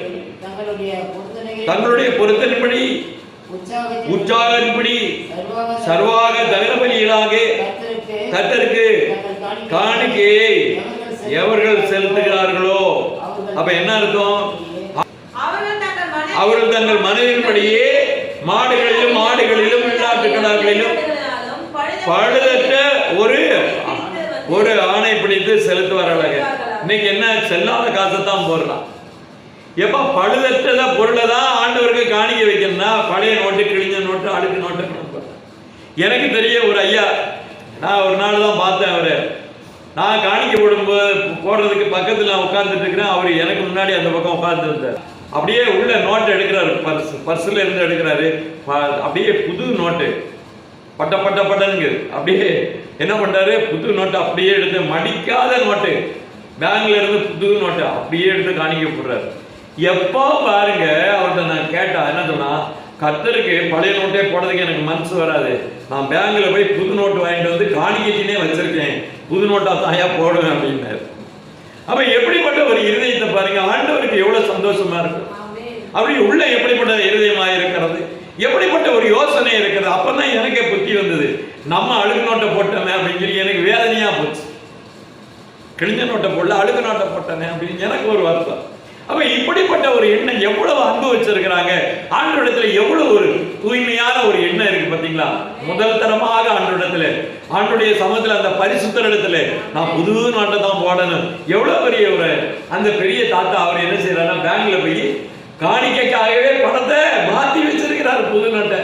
தங்களுடைய பொருத்தனின்படி உற்சாகத்தின்படி சர்வாக தகன பலிகளாக கர்த்தருக்கு காணிக்கையை எவர்கள் செலுத்துகிறார்களோ. அப்ப என்ன அர்த்தம்? அவர்கள் தங்கள் மனதின்படியே மாடுகளிலும் வெள்ளாட்டுக்கடாக்களிலும் பழுதற்ற ஒரு ஆணை பிடித்து செலுத்துவார்கள். இன்னைக்கு என்ன, செல்லாத காசைத்தான் போடுறான். எப்ப பழுதற்ற பொருளை தான் ஆண்டவருக்கு காணிக்க வைக்கணும்னா பழைய நோட்டு, கிழிஞ்ச நோட்டு, அழுக்கு நோட்டு. எனக்கு தெரிய ஒரு ஐயா, நான் ஒரு நாள் தான் பார்த்தேன். அவரு நான் காணிக்க போடுறதுக்கு பக்கத்துல உட்கார்ந்துட்டு இருக்கிறேன். அவர் எனக்கு முன்னாடி அந்த பக்கம் உட்கார்ந்து இருந்தார். அப்படியே உள்ள நோட்டு எடுக்கிறாரு, பர்ஸ்ல இருந்து எடுக்கிறாரு. அப்படியே புது நோட்டு பட்டனுங்க. அப்படியே என்ன பண்றாரு, புது நோட்டு அப்படியே எடுத்து, மடிக்காத நோட்டு, பேங்க்ல இருந்து புது நோட்டு அப்படியே எடுத்து காணிக்க போடுறாரு. எப்போ பாருங்க, அவர்கிட்ட நான் கேட்டா என்ன சொன்னா, கர்த்தருக்கு பழைய நோட்டே போடுறதுக்கு எனக்கு மனசு வராது. நான் பேங்க்ல போய் புது நோட்டு வாங்கிட்டு வந்து காணிக்கைக்குனே வச்சிருக்கேன், புது நோட்டா தாயா போடுவேன் அப்படின்னாரு. அப்ப எப்படிப்பட்ட ஒரு இருதயத்தை பாருங்க, ஆண்டவருக்கு எவ்வளவு சந்தோஷமா இருக்கு. அப்படி உள்ள எப்படிப்பட்ட இருதயமா இருக்கிறது, எப்படிப்பட்ட ஒரு யோசனை இருக்கிறது. அப்பதான் எனக்கே புத்தி வந்தது, நம்ம அழுகு நோட்டை போட்டோமே அப்படின்னு சொல்லி எனக்கு வேதனையா போச்சு. கிழிஞ்ச நோட்டை போடல, அழுகு நோட்டை போட்டனே அப்படின்னு எனக்கு ஒரு வருத்தம். அப்ப இப்படிப்பட்ட ஒரு எண்ணம் எவ்வளவு அன்பு வச்சிருக்கிறாங்க. ஆண்டவரிடத்துல எவ்வளவு ஒரு தூய்மையான ஒரு எண்ணம் இருக்கு பாத்தீங்களா. முதல் தரமாக ஆண்டவரிடத்துல, ஆண்டுடைய சமூகத்துல, அந்த பரிசுத்தர் இடத்துல நான் புது நோட்டை தான் போடணும். எவ்வளவு பெரிய ஒரு அந்த பெரிய தாத்தா அவர் என்ன செய்யறாருன்னா, பேங்க்ல போய் காணிக்கைக்காகவே பணத்தை மாத்தி வச்சிருக்கிறார், புது நோட்டை.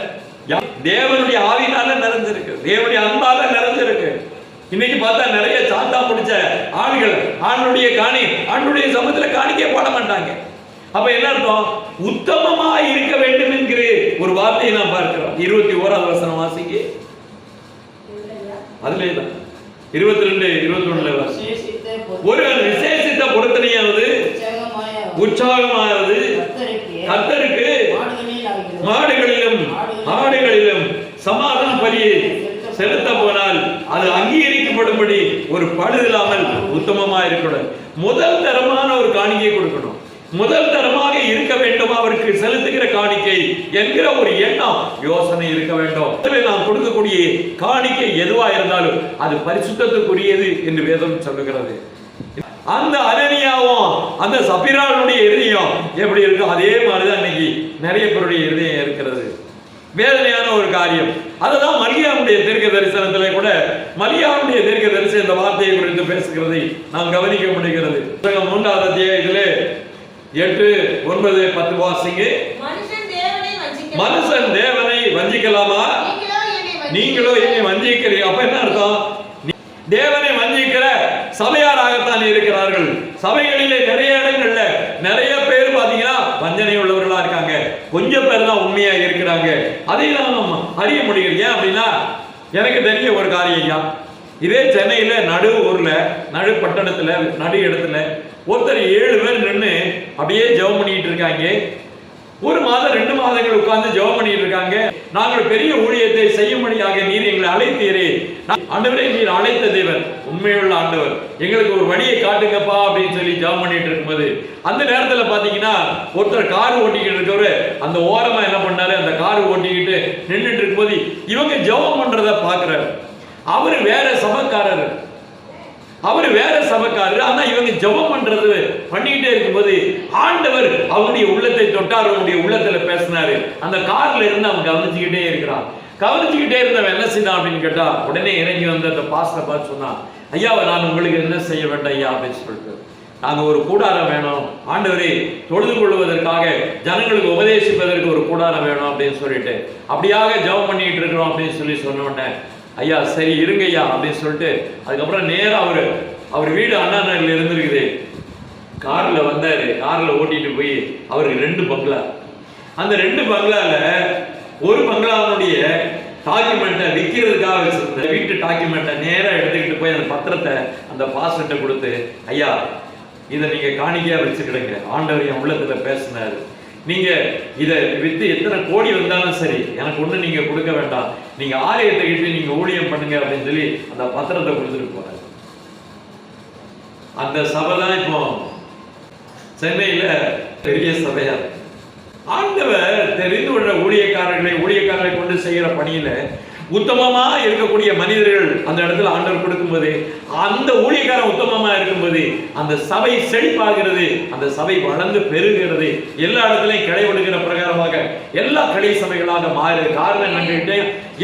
தேவனுடைய ஆவினால நிறைஞ்சிருக்கு, தேவனுடைய அன்பால நிறைஞ்சிருக்கு. இன்னைக்கு பார்த்தா நிறைய சாத்தா பிடிச்ச ஆளுகள் ஆண்டுடைய சமூகத்துல காணிக்கை போட மாட்டாங்க. அப்ப என்ன அர்த்தம்? உத்தமமா இருக்க வேண்டும் என்கிற ஒரு வார்த்தையை நாம் பார்க்கிறோம். 21வது வசனம் வாசிங்க. அதுலேதான் 22, 21 ஒரு விசேஷித்த பொருத்தனையாவது உற்சாகமாவது கர்த்தருக்கு மாடுகளிலும் சமாதான பலியை செலுத்த போனால் அது அங்கீகரிக்கப்படும்படி ஒரு பழுதில்லாமல் உத்தமமா இருக்கணும். முதல் தரமான ஒரு காணிக்கை கொடுக்கணும், முதல் தரமாக இருக்க வேண்டும் அவருக்கு செலுத்துகிற காணிக்கை என்கிற ஒரு எண்ணம், யோசனை இருக்க வேண்டும். நாம் கொடுக்கக்கூடிய காணிக்கை எதுவா இருந்தாலும் அது பரிசுத்தத்துக்குரியது என்று வேதம் சொல்லுகிறது. அந்த அனனியாவும் அந்த சபிராளுடைய இருதயம் எப்படி இருக்கு, அதே மாதிரிதான் இன்னைக்கு நிறைய பேருடைய இருதயம் இருக்கிறது. வேதனையான ஒரு காரியம். அதுதான் மரியாவுடைய தீர்க்க தரிசனத்திலே கூட, மரியாவுடைய தீர்க்க தரிசனம் இந்த வார்த்தையை குறித்து பேசுகிறதை நாம் கவனிக்க முடிகிறது. 3வது அத்தியாயத்திலே 8, 9, 10 வாசிங்க. மனுஷன் தேவனை வஞ்சிக்கலாமா? நீங்களோ என்னை வஞ்சிக்கிறீங்க. அப்ப என்ன அர்த்தம்? தேவனை வஞ்சிக்கிற சபையாராகத்தான் இருக்கிறார்கள். சபைகளிலே நிறைய இடங்கள்ல நிறைய பேர் பாத்தீங்கன்னா வஞ்சனை உள்ளவர்களா இருக்காங்க. கொஞ்சம் பேர் தான் உண்மையா இருக்கிறாங்க. அதையும் நம்ம அறிய முடியும். ஏன் அப்படின்னா, எனக்கு தெரிய ஒரு காரியம், இதே சென்னையில நடு ஊர்ல, நடு பட்டணத்துல, நடு இடத்துல ஒருத்தர் 7 பேர் நின்று அப்படியே ஜெபம் பண்ணிட்டு இருக்காங்க. 1 மாதம் 2 மாதங்கள் உட்கார்ந்து ஜெபம் பண்ணிட்டு இருக்காங்க. நாங்கள் பெரிய ஊழியத்தை செய்யும்படியாக நீர் எங்களை அழைத்தீரே. ஆண்டவரே, நீர் அழைத்த தேவன், உண்மையுள்ள ஆண்டவர், எங்களுக்கு ஒரு வழியை காட்டுங்கப்பா அப்படின்னு சொல்லி ஜெபம் பண்ணிட்டு இருக்கும்போது, அந்த நேரத்துல பாத்தீங்கன்னா ஒருத்தர் கார் ஓட்டிக்கிட்டு இருக்கவரு அந்த ஓரமா என்ன பண்ணாரு, அந்த கார் ஓட்டிக்கிட்டு நின்றுட்டு இருக்கும்போது இவங்க ஜெபம் பண்றத பாக்குறாரு. அவரு வேற சபைக்காரர், ஆனா இவங்க ஜெபம் பண்றது பண்ணிக்கிட்டே இருக்கும்போது ஆண்டவர் அவருடைய உள்ளத்தை தொட்டார், அவருடைய உள்ளத்துல பேசினாரு. அந்த கார்ல இருந்து அவன் கவனிச்சுக்கிட்டே இருக்கிறான். கவனிச்சுக்கிட்டே இருந்தவன் என்ன செய்தான் அப்படின்னு கேட்டா, உடனே இறங்கி வந்து அந்த பாஸ்டரை பார்த்து சொன்னான், ஐயா, நான் உங்களுக்கு என்ன செய்ய வேண்டாம் ஐயா அப்படின்னு சொல்லிட்டு, நாங்க ஒரு கூடாரம் வேணும் ஆண்டவரே, தொழுது கொள்வதற்காக ஜனங்களுக்கு உபதேசிப்பதற்கு ஒரு கூடாரம் வேணும் அப்படின்னு சொல்லிட்டு அப்படியாக ஜெபம் பண்ணிட்டு இருக்கிறோம் அப்படின்னு சொல்லி சொன்ன உடனே, ஐயா சரி இருங்க ஐயா அப்படின்னு சொல்லிட்டு அதுக்கப்புறம் நேரம் அவர் வீடு அண்ணா நகர்ல இருந்திருக்குது. கார்ல வந்தாரு. கார்ல ஓட்டிட்டு போய் அவருக்கு 2 பங்களா. அந்த 2 பங்களால ஒரு பங்களாவுடைய டாக்குமெண்ட்டை விற்கிறதுக்காக வச்சிருந்த வீட்டு டாக்குமெண்ட்டை நேராக எடுத்துக்கிட்டு போய் அந்த பத்திரத்தை அந்த பாஸ்டர்ட்ட கொடுத்து, ஐயா இதை நீங்க காணிக்கையா வச்சுக்கிடுங்க, ஆண்டவர் என் உள்ளத்துல பேசினாரு, நீங்க இதை வித்து எத்தனை கோடி வந்தாலும் சரி எனக்கு ஒண்ணு நீங்க கொடுக்க வேண்டாம், நீங்க ஆலயத்துக்கிட்டு நீங்க ஊழியம் பண்ணுங்க அப்படின்னு சொல்லி அந்த பத்திரத்தை கொடுத்துட்டு போறாரு. அந்த சபை தான் இப்போ சென்னையில பெரிய சபையா. ஆண்டவர் தெரிந்து கொண்ட ஊழியக்காரர்களை கொண்டு செய்கிற பணியில உத்தமமா இருக்கக்கூடிய மனிதர்கள் அந்த இடத்துல ஆண்டவர் கொடுக்கும்போது, அந்த ஊழியக்காரன் உத்தமமா இருக்கும்போது அந்த சபை செழிப்பாகிறது, அந்த சபை வளர்ந்து பெருகிறது, எல்லா இடத்துலையும் கடை விடுகிற பிரகாரமாக எல்லா கடை சபைகளாக மாறுது. காரணம் என்னன்னு,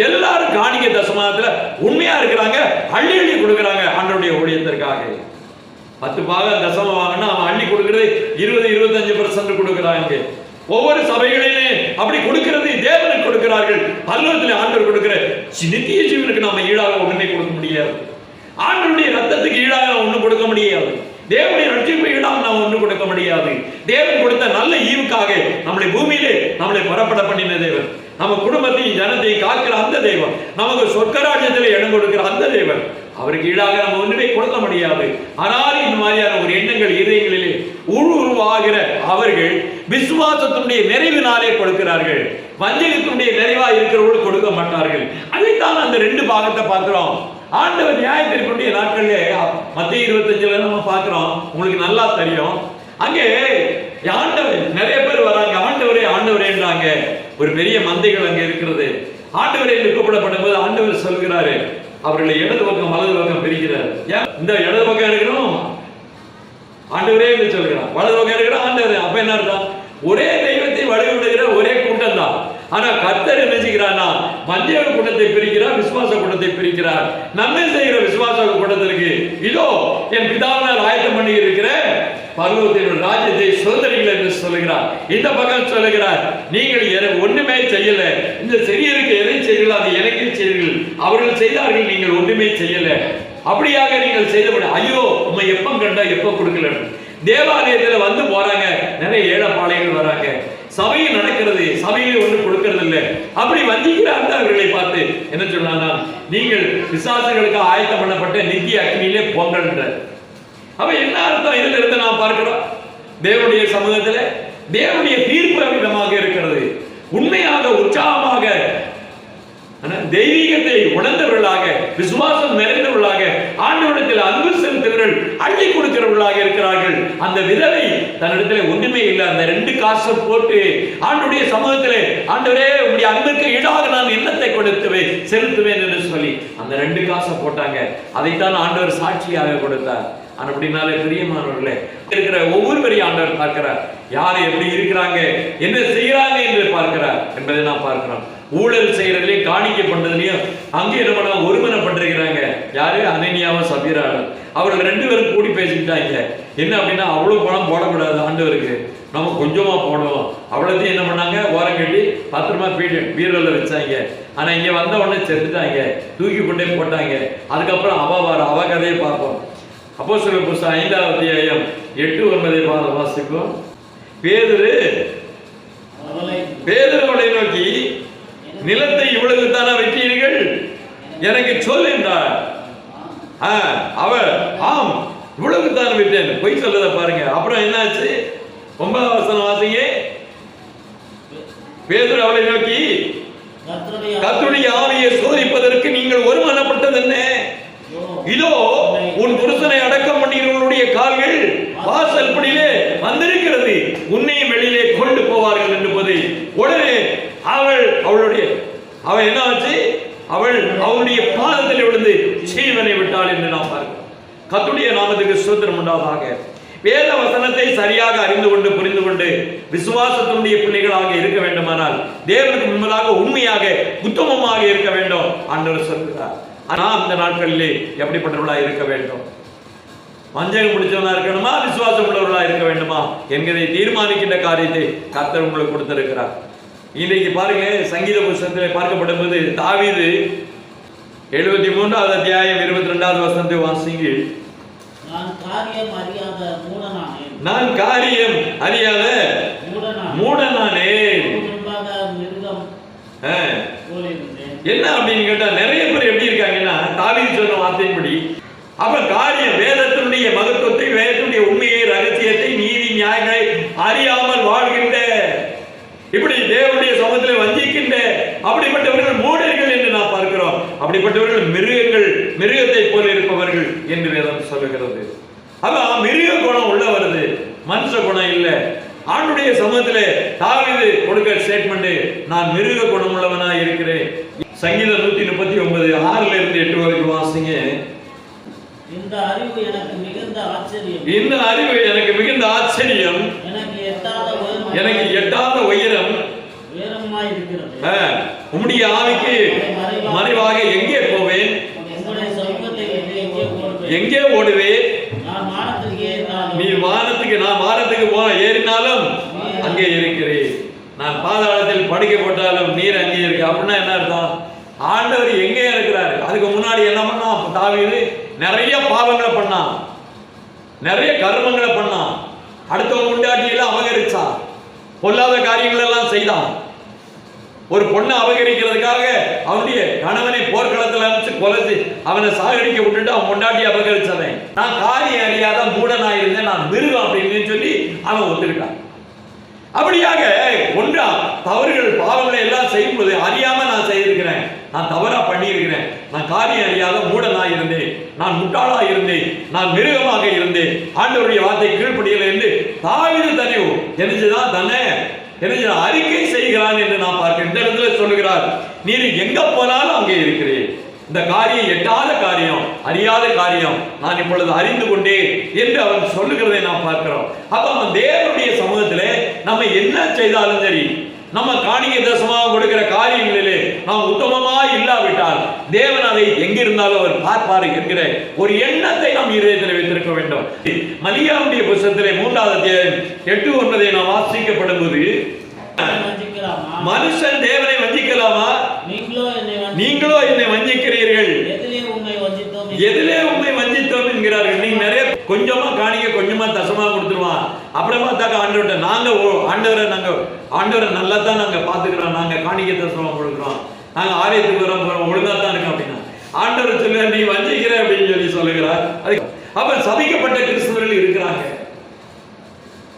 எல்லாரும் காணிக்கை தசமானத்துல உண்மையா இருக்கிறாங்க, அள்ளி அள்ளி கொடுக்குறாங்க ஆண்டவருடைய ஊழியத்திற்காக. 10 பாகம் தசம வாங்கினா அவன் அள்ளி கொடுக்கிறது 20-25% கொடுக்குறாங்க. ஒவ்வொரு சபைகளிலே அப்படி கொடுக்கிறது தேவனுக்கு கொடுக்கிறார்கள். பரலோகத்தில் ஆண்டவர் கொடுக்கிற நித்திய ஜீவனுக்கு நாம ஈடாக ஒண்ணுமே கொடுக்க முடியாது. ஆண்டவருடைய ரத்தத்துக்கு ஈடாக ஒண்ணு கொடுக்க முடியாது. தேவனுடைய ரட்சிப்பு ஈடாக நாம் ஒண்ணு கொடுக்க முடியாது. தேவன் கொடுத்த நல்ல ஈவுக்காக நம்மளை பூமியிலே நம்மளை பரப்பட பண்ணின தேவன், நம்ம குடும்பத்தையும் ஜனத்தையும் காக்கிற அந்த தெய்வம், நமக்கு சொர்க்கராஜ்யத்திலே இடம் கொடுக்கிற அந்த தேவன், அவருக்கு ஈடாக நம்ம ஒன்றுமே கொடுக்க முடியாது. ஆனால் இந்த மாதிரியான ஒரு எண்ணங்கள் இதயங்களிலே உருவாகிற அவர்கள் விசுவாசத்தினுடைய நிறைவினாலே கொடுக்கிறார்கள். வஞ்சகத்தினுடைய நிறைவா இருக்கிறவர்கள் கொடுக்க மாட்டார்கள். அதைத்தான் அந்த 2 பாகத்தை பார்க்கிறோம். ஆண்டவர் நியாயத்திற்குரிய நாட்களிலே மத்திய 25 நம்ம பார்க்கிறோம். உங்களுக்கு நல்லா தெரியும். அங்கே ஆண்டவர் நிறைய பேர் வராங்க, ஆண்டவரே ஆண்டவரேன்றாங்க. ஒரு பெரிய மந்தைகள் அங்கே இருக்கிறது. ஆண்டவரே என்று கூப்பிடப்படும் போது ஆண்டவர் சொல்கிறாரு, அவர்களை இடது பக்கம் வலது பக்கம் பிரிக்கிறார். இந்த இடது பக்கம் இருக்கிறோம் ஆண்டவரே என்று சொல்கிறார், வலது பக்கம் இருக்கிற ஆண்டவர். அப்ப என்ன அர்த்தம்? ஒரே தெய்வத்தை வழிபடுகிற ஒரே கூட்டம் தான். ஆனா கர்த்தர் என்ன செய்கிறார்னா, மத்திய கூட்டத்தை பிரிக்கிறார், விசுவாச கூட்டத்தை பிரிக்கிறார். நன்மை செய்கிற விசுவாச கூட்டத்திற்கு இதோ என் பிதாவினால் ஆயத்தம் பண்ணி இருக்கிற பரலோகத்தின் ராஜ்யத்தை சுதந்திரிகள் என்று சொல்லுகிறார். இந்த பக்கம் சொல்லுகிறார், நீங்கள் ஒண்ணுமே செய்யல, இந்த சிறியருக்கு எதை செய்யலாம் அது எனக்கே செய்தீர்கள், அவர்கள் செய்தார்கள், நீங்கள் ஒண்ணுமே செய்யல, அப்படியாக நீங்கள் செய்தபடி ஐயோ உண்மை எப்ப கண்டா எப்ப கொடுக்கல. தேவாலயத்துல வந்து போறாங்க, நிறைய ஏழைப்பாளையங்கள் வராங்க, சபையில் நடக்கிறது, சபையில் ஒன்று கொடுக்கிறது இல்லை. அப்படி வஞ்சிக்கிறார். அவர்களை பார்த்து என்ன சொன்னாங்க, நீங்கள் பிசாசுகளுக்கு ஆயத்தம் பண்ணப்பட்ட நித்திய அக்னியிலே போங்கன்ற. அப்ப என்ன அர்த்தம்? இதுல இருந்து நாம் பார்க்கிறோம், தேவனுடைய சமூகத்துல தேவனுடைய தீர்ப்பு விதமாக இருக்கிறது. உண்மையாக உற்சாகமாக தெய்வீகத்தை உணர்ந்தவர்களாக, விசுவாசம் நிறைந்தவர்களாக, ஆண்டவரிடத்தில் அன்பு செலுத்துகிறவர்கள், அள்ளி கொடுக்கிறவர்களாக இருக்கிறார்கள். அந்த விதவை தன்னிடத்தில் ஒன்றுமே இல்லை, அந்த 2 காசு போட்டு ஆண்டவருடைய சமூகத்திலே, ஆண்டவரே உங்களுடைய அன்புக்கு ஈடாக நான் என்னத்தை கொடுத்துவேன் செலுத்துவேன் என்று சொல்லி அந்த 2 காசை போட்டாங்க. அதைத்தான் ஆண்டவர் சாட்சியாக கொடுத்தார். அப்படினாலே பிரியமானவர்களே, இருக்கிற ஒவ்வொருவரையும் ஆண்டவர் பார்க்கிறார். யார் எப்படி இருக்கிறாங்க, என்ன செய்யறாங்க என்று பார்க்கிறார் என்பதை நாம் பார்க்கிறோம். ஊழல் செய்யறதுலயும் காணிக்கை பண்றதுலயும் அங்கே என்ன ஒருமனப்பட்டிருக்கிறாங்க. யாரு? அனனியாவும் சபீராவும். அவர்கள் 2 பேரும் கூடி பேசிக்கிட்டாங்க. என்ன அப்படின்னா, அவ்வளவு பணம் போடக்கூடாது ஆண்டவருக்கு, நம்ம கொஞ்சமா போடுவோம். அவ்வளோத்தையும் என்ன பண்ணாங்க, ஓரம் கட்டி பத்திரமா பீரோல வச்சாங்க. ஆனா இங்க வந்த உடனே செத்துட்டாங்க, தூக்கி கொண்டே போட்டாங்க. அதுக்கப்புறம் அவ கதையை பார்ப்போம். அப்போஸ்தலர் புத்தகம் 5ஆம் அத்தியாயம் 8-9 வாசிப்போம். பேதுரு அவளை நோக்கி, நிலத்தை இவ்வளவு தானே வெட்டீர்கள், எனக்கு சொல் என்றார். அவர் ஆம் இவ்வளவு தான் விட்டேன், பொய் சொல்லத பாருங்க. அப்புறம் என்னாச்சு, 9ஆம் வசனம் வாசிங்க. பேதுரு அவளை நோக்கி, கர்த்தருடைய ஆவியை சோதிப்பதற்கு நீங்கள் ஒருமனப்பட்டது என்ன? இதோ உன் புருஷனை அடக்கம் பண்ணினவர்களுடைய கால்கள் வாசல் படியிலே வந்திருக்கிறது, உன்னையும் வெளியிலே கொண்டு போவார்கள் என்பது. உடனே அவள் என்ன ஆச்சு, அவளுடைய பாதத்தில் விழுந்து ஜீவனை விட்டாள் என்று நாம் பார்க்கிறோம். கர்த்தருடைய நாமத்துக்கு ஸ்தோத்திரம் உண்டாவதாக. வேத வசனத்தை சரியாக அறிந்து கொண்டு புரிந்து கொண்டு விசுவாசத்தினுடைய பிள்ளைகளாக இருக்க வேண்டுமானால் தேவனுக்கு முன்பதாக உண்மையாக உத்தமமாக இருக்க வேண்டும் ஆண்டவர் சொல்கிறார். ஆனால் இந்த நாட்களிலே எப்படிப்பட்டவர்களாக இருக்க வேண்டும்? வஞ்சகம் முடிச்சவனா இருக்கணுமா, விசுவாசம் உள்ளவர்களா இருக்க வேண்டுமா என்கிறதை தீர்மானிக்கின்ற காரியத்தை கர்த்தர் உங்களுக்கு கொடுத்திருக்கிறார். இன்றைக்கு பாருங்க, சங்கீத புத்தகத்தில் பார்க்கப்படும் போது தாவீது 73ஆம் அத்தியாயம் 22ஆவது வசனத்தை வாசிங்க. நான் காரியம் அறியாத மூடனானே. என்ன அப்படின்னு கேட்டா, நிறைய பேர் எப்படி இருக்காங்கன்னா, தாவீது சொன்ன வார்த்தையின்படி அப்ப காரியம், வேதத்தினுடைய மகத்துவத்தை, வேதத்தினுடைய உண்மையை, ரகசியத்தை, நீதி நியாயங்களை அறியாமல் வாழ்கின்ற, இப்படி தேவனுடைய சமூகத்தில் வஞ்சிக்கின்ற அப்படிப்பட்டவர்கள் மூடர்கள் என்று நாம் பார்க்கிறோம். அப்படிப்பட்டவர்கள் மிருகத்தை போல இருப்பவர்கள் என்று வேதம் சொல்லுகிறது. அதான் மிருக குணம் உள்ள வருது, மனுஷ குணம் இல்லை. ஆண்டுடைய சமூகத்திலே தாவீது கொடுக்கிற ஸ்டேட்மெண்ட், நான் மிருக குணம் உள்ளவனா இருக்கிறேன். சங்கீதம் 139 6-8 வரைக்கும் வாசிங்க. இந்த அறிவு எனக்கு மிகுந்த ஆச்சரியம், எனக்கு எட்டாத உயரம் உம்முடைய ஆவிக்கு மறைவாக எங்கே போவேன், எங்கே ஓடுவேன்? நான் வானத்துக்கு ஏறினாலும் அங்கே இருக்கிறேன், நான் பாதாளத்தில் படுக்கை போட்டாலும் நீர் அங்கே இருக்கு. அப்படின்னா என்ன அர்த்தம்? ஆண்டவர் எங்கே இருக்கிறாரு? அதுக்கு முன்னாடி என்ன பண்ணா தாவீது? நிறைய பாவங்களை பண்ணான், நிறைய கர்மங்களை பண்ணான், அடுத்தவங்க முண்டாட்டியெல்லாம் அபகரிச்சான், பொல்லாத காரியங்கள் எல்லாம் செய்தான். ஒரு பொண்ணை அபகரிக்கிறதுக்காக அவனுடைய கணவனை போர்க்களத்தில் அனுப்பிச்சு கொலைச்சு அவனை சாகடிக்க விட்டுட்டு அவன் பொண்டாட்டி அபகரிச்சவன். நான் காரியம் அறியாத மூடனா இருந்தேன், நான் மிருகம் அப்படின்னு சொல்லி அவன் ஒத்துக்கிட்டான். அப்படியாக ஒன்றா தவறுகள் பாவங்களை எல்லாம் செய்யும்போது அறியாம நான் செய்திருக்கிறேன், நான் தவறா பண்ணியிருக்கிறேன், நான் காரியம் அறியாத மூடனா இருந்தேன், நான் முட்டாளா இருந்தேன், நான் மிருகமாக இருந்தேன், ஆண்டவருடைய வார்த்தை கீழ்ப்படியலை என்று தாவீது தன்னை அறிக்கை செய்கிறான் என்று நான் பார்க்கிறேன். இந்த இடத்துல சொல்லுகிறார், நீர் எங்க போனாலும் அங்கே இருக்கிறேன். இந்த காரியம் எட்டாத காரியம், அறியாத காரியம் நான் இப்பொழுது அறிந்து கொண்டேன் என்று அவன் சொல்லுகிறதை நாம் பார்க்கிறோம். அப்ப அவன் தேவனுடைய சமூகத்திலே நம்ம என்ன செய்தாலும் சரி, நம்ம காணிக்கை தசமாக கொடுக்கிற காரியங்களிலே நாம் உத்தமமாய் இல்லாவிட்டால் தேவன் அதை எங்கிருந்தாலும் அவர் பார்ப்பார் என்கிற ஒரு எண்ணத்தை நாம் இதயத்தில் வைத்திருக்க வேண்டும். மலியாவுடைய புத்தகத்திலே 3ஆம் அத்தியாயம் 8-9 நாம் வாசிக்கப்படும் போது, மனுஷன் தேவனை வஞ்சிக்கலாமா? நீங்களோ என்னை வஞ்சிக்கிறீர்கள். எதிலே உண்மை வஞ்சித்தோம் என்கிறார்கள். நீங்க நிறைய கொஞ்சமா காணிக்க, கொஞ்சமா தசமா கொடுத்துருவான். அப்புறமா தாக்க ஆண்டவரை நல்லா தான் நாங்க பாத்துக்கிறோம், நாங்க காணிக்க தசமா கொடுக்குறோம், நாங்க ஆலயத்துக்கு போறோம், ஒழுங்கா தான் இருக்கோம் அப்படின்னா ஆண்டவர் சொல்ல நீ வஞ்சிக்கிற அப்படின்னு சொல்லுகிறார். அப்ப சபிக்கப்பட்ட கிறிஸ்தவர்கள் இருக்கிறாங்க,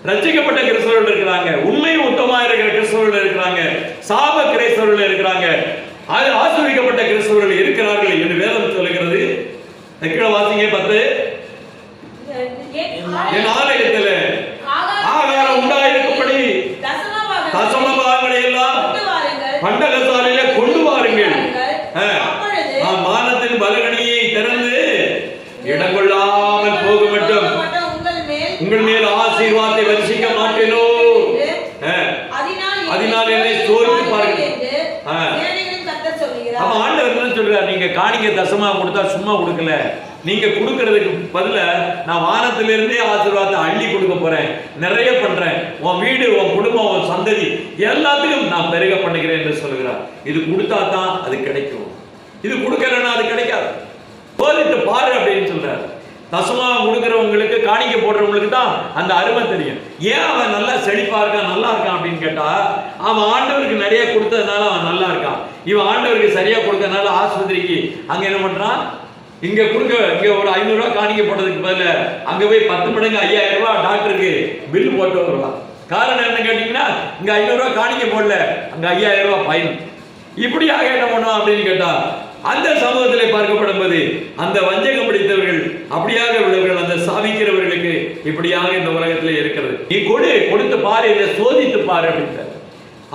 ரட்சிக்கப்பட்ட கிறிஸ்தவர்கள் இருக்கிறாங்க, உண்மை உத்தமா இருக்கிற கிறிஸ்தவர்கள் இருக்கிறாங்க, சாப கிறிஸ்தவர்கள் இருக்கிறாங்க, ஆசீர்வதிக்கப்பட்ட கிறிஸ்தவர்கள் இருக்கிறார்கள் என்று வேதம் சொல்லுகிறது. வாசிங்க 10. என் ஆலயத்தில் ஆகாரம் உண்டாயிருக்கும்படி தசமபாகங்களை எல்லாம் பண்டகசாலையில கொண்டு வாருங்கள், வானத்தின் பலகணியை திறந்து இடம் கொள்ளாமல் போக மட்டும் உங்கள் மேல் ஆசீர்வாதத்தை வரிசிக்க மாட்டேனோ, அதனால் என்னை சோதிப்பார்கள். ஆண்டவர் என்ன சொல்றார்? நீங்க காணிக்கை தசமா கொடுத்தா சும்மா கொடுக்கல, நீங்க கொடுக்கறதுக்கு பதிலா நான் வானத்திலிருந்தே ஆசீர்வாதத்தை அள்ளி கொடுக்க போறேன், நிறைய பண்றேன், உன் வீடு, உன் குடும்பம், உன் சந்ததி எல்லாத்தையும் நான் பெருக பண்ணுகிறேன் என்று சொல்கிறார். இது கொடுத்தா தான் அது கிடைக்கும், இது கொடுக்கலன்னா அது கிடைக்காது. சோதித்து பாரு அப்படின்னு சொல்றாரு. தசமம் கொடுக்கிறவங்களுக்கு, காணிக்க போடுறவங்களுக்கு தான் அந்த அருமை தெரியும். ஏன் அவன் நல்லா செழிப்பா இருக்கான், நல்லா இருக்கான் அப்படின்னு கேட்டா, அவன் ஆண்டவருக்கு நிறைய கொடுத்ததுனால அவன் நல்லா இருக்கான். இவன் ஆண்டவருக்கு சரியா கொடுக்கறதுனால ஆஸ்பத்திரிக்கு அங்க என்ன பண்றான், இங்க கொடுக்க, இங்க ஒரு 500 ரூபாய் காணிக்க போட்டதுக்கு பதில அங்க போய் 10 மடங்கு 5000 ரூபாய் டாக்டருக்கு பில் போட்டு வருவான். காரணம் என்ன கேட்டீங்கன்னா, இங்க 500 ரூபாய் காணிக்க போடல, அங்க 5000 ரூபாய் ஃபைன். இப்படியாக என்ன பண்ணுவான் அப்படின்னு கேட்டா, அந்த சமூகத்திலே பார்க்கப்படும்போது அந்த வஞ்சகம் பிடித்தவர்கள், அப்படியாக உள்ளவர்கள், அந்த சாதிக்கிறவர்களுக்கு இப்படியாக இந்த உலகத்திலே இருக்கிறது. நீ கொடுத்து பாரு, இதை சோதித்து பாரு அப்படின்றார்.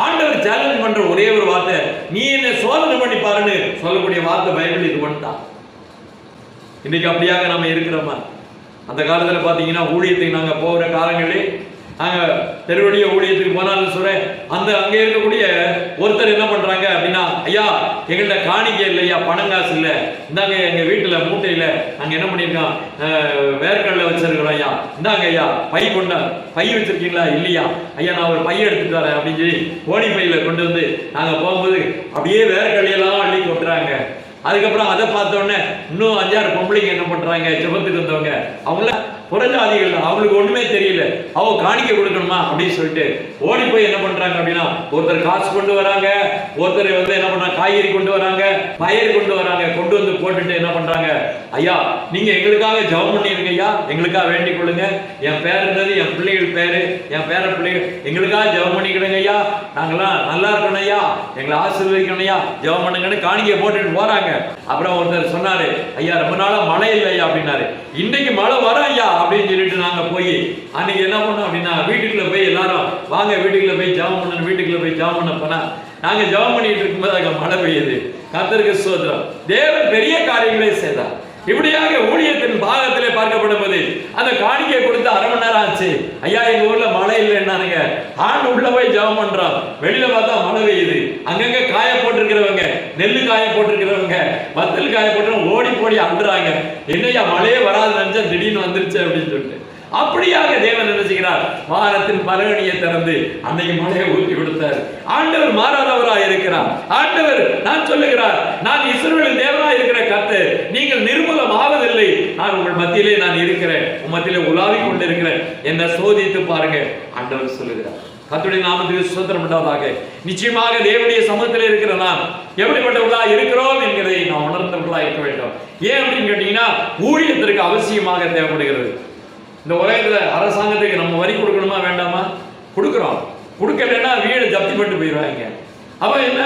ஆண்டவர் சேலஞ்ச் பண்ற ஒரே ஒரு வார்த்தை, நீ என்ன சோதனை பண்ணி பாருன்னு சொல்லக்கூடிய வார்த்தை பைபிள் இது ஒன்றுதான். இன்னைக்கு அப்படியாக நாம இருக்கிறோமா? அந்த காலத்துல பாத்தீங்கன்னா ஊழியத்துக்கு நாங்க போகிற காலங்களே, நாங்க தெருவழிய ஊழியத்துக்கு போனாலும் சொல்றேன், அந்த அங்க இருக்கக்கூடிய ஒருத்தர் என்ன பண்றாங்க அப்படின்னா, ஐயா எங்கள்கிட்ட காணிக்க இல்லையா, பணம் காசு இல்லை, இந்தாங்க எங்க வீட்டுல மூட்டையில நாங்க என்ன பண்ணிருக்கோம், வேர்க்கடலை வச்சிருக்கிறோம் ஐயா, இந்தாங்க ஐயா பை கொண்டா, பை வச்சிருக்கீங்களா, இல்லையா ஐயா நான் ஒரு பை எடுத்துட்டு வரேன் அப்படின்னு சொல்லி கோணி பையில கொண்டு வந்து நாங்க போகும்போது அப்படியே வேர்க்கடலையெல்லாம் அள்ளி கொட்டுறாங்க. அதுக்கப்புறம் அதை பார்த்த உடனே இன்னும் 5-6 பொம்பளைங்க என்ன பண்றாங்க, ஜெபத்துக்கு வந்தவங்க, அவங்கள புறஜாதிகள், அவங்களுக்கு ஒண்ணுமே தெரியல, அவங்க காணிக்க கொடுக்கணுமா அப்படின்னு சொல்லிட்டு ஓடி போய் என்ன பண்றாங்க அப்படின்னா, ஒருத்தர் காசு கொண்டு வராங்க, ஒருத்தர் வந்து என்ன பண்றாங்க காய்கறி கொண்டு வராங்க, பயிர் கொண்டு வராங்க, கொண்டு வந்து போட்டுட்டு என்ன பண்றாங்க, ஐயா நீங்க எங்களுக்காக ஜெபம் பண்ணிருங்க ஐயா, எங்களுக்காக வேண்டிக் கொள்ளுங்க, என் பேர் இருந்தது, என் பிள்ளைகள் பேரு, என் பேர பிள்ளைகள், எங்களுக்காக ஜெபம் பண்ணிக்கிடுங்க ஐயா, நாங்கெல்லாம் நல்லா இருக்கணும் ஐயா, எங்களை ஆசீர்வதிக்கணும் ஐயா, ஜெபம் பண்ணுங்கன்னு காணிக்க போட்டுட்டு போறாங்க. அப்புறம் ஒருத்தர் சொன்னாரு, ஐயா ரொம்ப நாளா மழை இல்லை ஐயா அப்படின்னாரு. இன்னைக்கு மழை வரும் ஐயா அப்படின்னு சொல்லிட்டு நாங்க போய் அன்னைக்கு என்ன பண்ணோம் அப்படின்னா, வீட்டுக்குள்ள போய் எல்லாரும் வாங்க வீட்டுக்குள்ள போய் ஜெபம் பண்ணணும், வீட்டுக்குள்ள போய் ஜெபம் பண்ண போனா நாங்க ஜெபம் பண்ணிட்டு இருக்கும்போது அங்க மழை பெய்யுது. கர்த்தருக்கு ஸ்தோத்திரம். தேவன் பெரிய காரியங்களை செய்தார். இப்படியாக ஊழியத்தின் பாகத்திலே பார்க்கப்படும்போது அந்த காணிக்கை கொடுத்து 1/2 மணி நேரம் ஆச்சு. ஐயா எங்க ஊர்ல மழை இல்லைன்னானுங்க. ஆண்டு உள்ள போய் ஜெபம் பண்றோம், வெளியில பார்த்தா மழை பெய்யுது. அங்கங்க காய போட்டிருக்கிறவங்க, நெல்லு காய போட்டிருக்கிறவங்க, வத்தல் காய போட்டு ஓடி போடி அழுறாங்க. என்னையா மழையே வராது நினைச்சா திடீர்னு வந்துருச்சு அப்படின்னு சொல்லிட்டு. அப்படியாக தேவன் என்ன செய்கிறார், வானத்தின் பலகணியை திறந்து அன்னைக்கு மழையை ஊற்றி கொடுத்தார். ஆண்டவர் மாறாதவராய் இருக்கிறார். ஆண்டவர் நான் சொல்லுகிறார், நான் இஸ்ரவேலின் தேவனாய் இருக்கிற கர்த்தர், நீங்கள் நிர்மூலம் ஆவதில்லை, நான் உங்கள் மத்தியிலே நான் இருக்கிறேன், உங்கள் மத்தியிலே உலாவிக் கொண்டிருக்கிறேன், என்ன சோதித்து பாருங்க ஆண்டவர் சொல்லுகிறார். கர்த்தருடைய நாமத்துக்கு ஸ்தோத்திரம் உண்டாவதாக. நிச்சயமாக தேவனுடைய சமூகத்தில் இருக்கிற நாம் எப்படிப்பட்டவர்களா இருக்கிறோம் என்கிறதை நாம் உணர்ந்தவர்களா இருக்க வேண்டும். ஏன் அப்படின்னு கேட்டீங்கன்னா, ஊழியத்திற்கு அவசியமாக தேவைப்படுகிறது. இந்த உலகத்துல அரசாங்கத்துக்கு நம்ம வரி கொடுக்கணுமா வேண்டாமா? கொடுக்குறோம். கொடுக்கலன்னா வீடு ஜப்தி பண்ணிட்டு போயிடுவாங்க. அப்ப என்ன,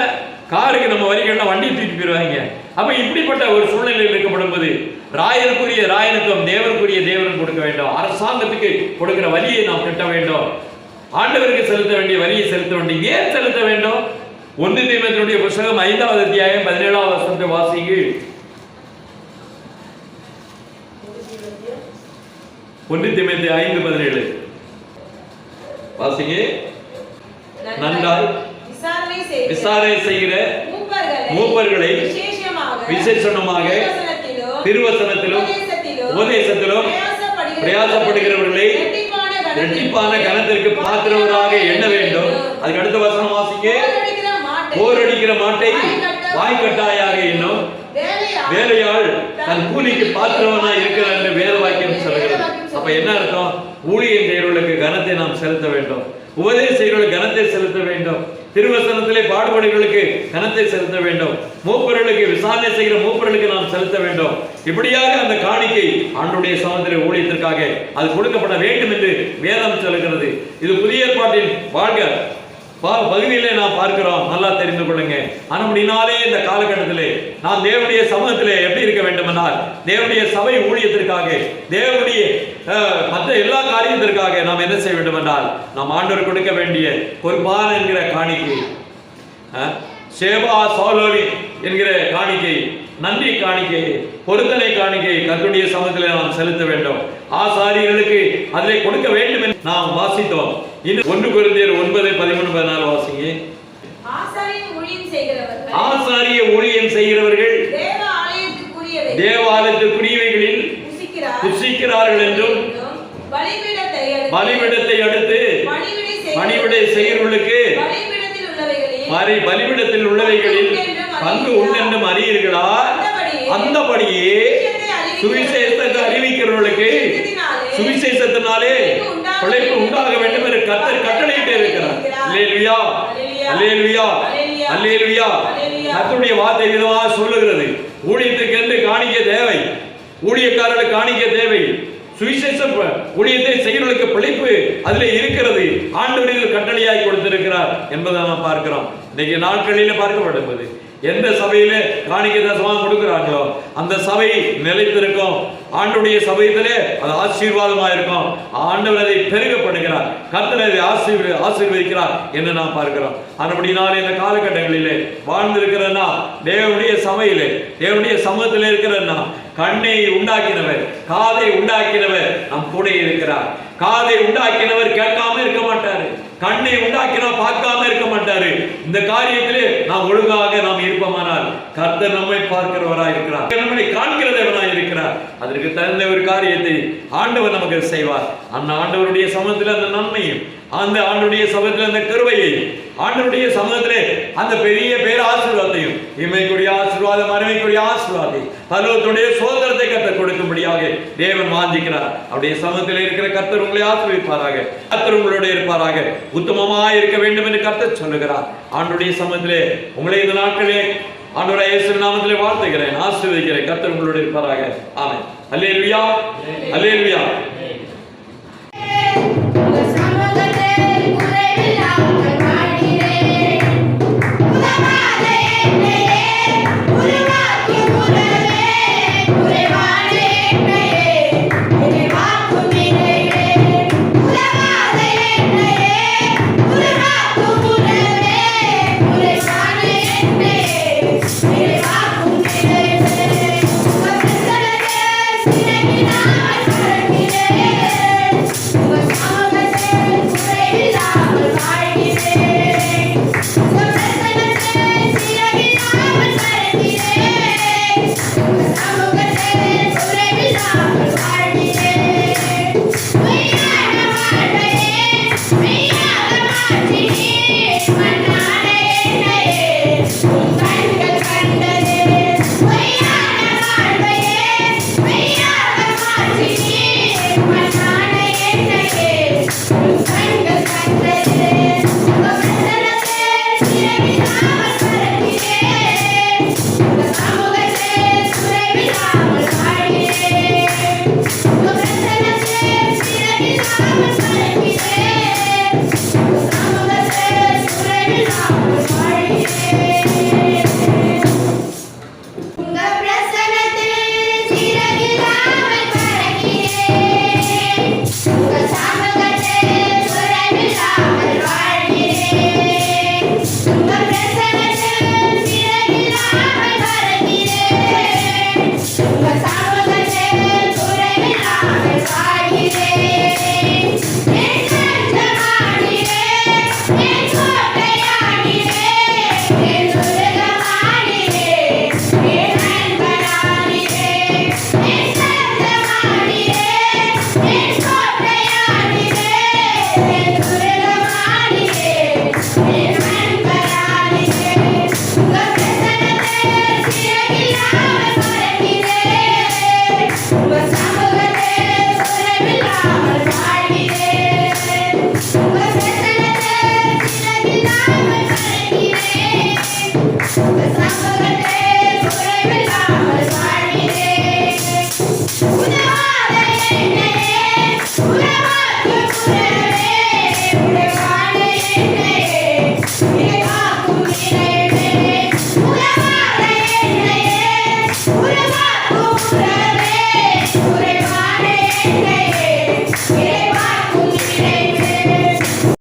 காருக்கு நம்ம வரி கட்டினா வண்டி தூக்கிட்டு போயிடுவாங்க. அப்ப இப்படிப்பட்ட ஒரு சூழ்நிலையில் இருக்கப்படும் போது ராயனுக்குரிய ராயனுக்கும் தேவனுக்குரிய தேவனும் கொடுக்க வேண்டும். அரசாங்கத்துக்கு கொடுக்கிற வரியை நாம் கட்ட வேண்டும். ஆண்டவருக்கு செலுத்த வேண்டிய வரியை செலுத்த வேண்டும். ஏன் செலுத்த வேண்டும்? 1 தீமோத்தேயுடைய புத்தகம் 5வது அத்தியாயம் 17வது வசனத்தை வாசிங்க. 1 தீமோத்தேயு 5:17 வாசிங்க. நன்றாய் விசாரணை செய்கிற மூப்பர்களை விசேஷமாக திருவசனத்திலும் உபதேசத்திலும் பிரயாசப்படுகிறவர்களை இரட்டிப்பான கனத்திற்கு பாத்திரவராக எண்ண வேண்டும். அதுக்கு அடுத்த வசனம் வாசிங்க. போரடிக்கிற மாட்டை வாய்க்கட்டாயாக எண்ணும் வேலையாள் தன் கூலிக்கு பாத்திரவனாய் இருக்கிறார் என்று வேத வாக்கியம் சொல்கிறது. அப்ப என்ன அர்த்தம்? ஊழியம் செய்கிறவர்களுக்கு கனத்தை நாம் செலுத்த வேண்டும், உபதேச செய்கிறவர்களுக்கு கனத்தை செலுத்த வேண்டும், திருவசனத்திலே பாடுபடுகளுக்கு கனத்தை செலுத்த வேண்டும், மூப்பர்களுக்கு விசாரணை செய்கிற மூப்பர்களுக்கு நாம் செலுத்த வேண்டும். இப்படியாக அந்த காணிக்கை ஆண்டவருடைய சமூகத்திலே ஊழியத்திற்காக அது கொடுக்கப்பட வேண்டும் என்று வேதம் சொல்கிறது. இது புதிய ஏற்பாட்டின் வாழ்க்கை பகுதியிலே நாம் பார்க்கிறோம். நல்லா தெரிந்து கொள்ளுங்க. அப்படினாலே இந்த காலகட்டத்திலே நாம் தேவனுடைய சமூகத்திலே எப்படி இருக்க வேண்டும் என்றால், தேவனுடைய சபை ஊழியத்திற்காக, தேவனுடைய மற்ற எல்லா காரியத்திற்காக நாம் என்ன செய்ய வேண்டும் என்றால், நாம் ஆண்டவர் கொடுக்க வேண்டிய பொறுப்பான என்கிற காணிக்கை, சேவா சோலோலி என்கிற காணிக்கை, நன்றி காணிக்கை, பொருத்தனை காணிக்கை கர்த்தருடைய சமூகத்திலே நாம் செலுத்த வேண்டும். ஆசாரியர்களுக்கு அதிலே கொடுக்க வேண்டும் என்று நாம் வாசித்தோம். இன்னும் 1 கொரிந்தியர் 9:13-14 வாசிங்க. ஆசாரிய ஊழியம் செய்கிறவர்கள் தேவாலயத்துக்குரியவைகளின் புசிக்கிறார்கள் என்றும் பலிபீடத்தை அடுத்து பணிவிடை செய்கிறவர்களுக்கு பலிபீடத்தில் உள்ளவைகளில் பங்கு உண்டென்றும் அறியீர்களா? அந்தபடியே சுவிசேஷத்தை அறிவிக்கிறவர்களுக்கு சுவிசேஷத்தினாலே பிழைப்பு உண்டாக வேண்டும் என்று கர்த்தர் கட்டளையிட்டு இருக்கிறார். அல்லேலூயா, அல்லேலூயா, அல்லேலூயா. கர்த்தருடைய வார்த்தை விதமாக சொல்லுகிறது. ஊழியத்துக்கு என்று காணிக்க தேவை, ஊழியக்காரர்களுக்கு காணிக்க தேவை, சுவிசேஷ ஊழியத்தை செய்கிறவர்களுக்கு பிழைப்பு அதில் இருக்கிறது. ஆண்டவரில் கட்டளையாய் கொடுத்திருக்கிறார் என்பதை நாம் பார்க்கிறோம். இன்னைக்கு நாட்களில் பார்க்கப்படுவது எந்த சபையில காணிக்கை தசமாக கொடுக்கிறாங்களோ அந்த சபை நிலைத்திருக்கும். ஆண்டுடைய சபையிலே அது ஆசீர்வாதமா இருக்கும். ஆண்டவர் அதை பெருகப்படுகிறார், கர்த்தர் அதை ஆசீர்வதிக்கிறார் என்று நாம் பார்க்கிறோம். அப்படினாலே இந்த காலகட்டங்களிலே வாழ்ந்திருக்கிறன்னா, தேவனுடைய சபையிலே தேவனுடைய சமூகத்தில் இருக்கிறன்னா, கண்ணை உண்டாக்கினவர் காதை உண்டாக்கினவர் நம் கூட இருக்கிறார். காதை உண்டாக்கினவர் கேட்காம இருக்க மாட்டாரு, கண்ணை உண்டாக்கினவர் பார்க்காம இருக்க மாட்டாரு. இந்த காரியத்திலே நாம் ஒழுங்காக நாம் இருப்போமானால் கர்த்தர் நம்மை பார்க்கிறவராய் இருக்கிறார், நம்மை காண்கிற தேவனாய் இருக்கிறார். அதற்கு தகுந்த ஒரு காரியத்தை ஆண்டவர் நமக்கு செய்வார். அந்த ஆண்டவருடைய சமூகத்தில் அந்த நன்மையும், அந்த ஆண்டவருடைய சமூகத்தில் அந்த கிருபையை, ஆண்டவருடைய சமூகத்திலே அந்த பெரிய பேர் ஆசீர்வாதத்தையும், இமைக்குரிய ஆசீர்வாதம் அருமைக்குரிய ஆசீர்வாதத்தை பரலோகத்துடைய சோதரத்தை கர்த்தர் கொடுக்கும்படியாக தேவன் வாஞ்சிக்கிறார். அவருடைய சமூகத்தில் இருக்கிற கர்த்தர் உங்களை ஆசீர்வதிப்பாராக, கர்த்தர் உங்களோட இருப்பாராக, உத்தமமாய் இருக்க வேண்டும் என்று கர்த்தர் சொல்லுகிறார். ஆண்டவருடைய சமூகத்திலே உங்களை இந்த நாட்களே ஆண்டவராகிய இயேசுவின் நாமத்திலே வாழ்த்துகிறேன், ஆசீர்வதிக்கிறேன். கர்த்தர் உங்களோட இருப்பாராக. ஆமென். அல்லேலூயா, அல்லேலூயா.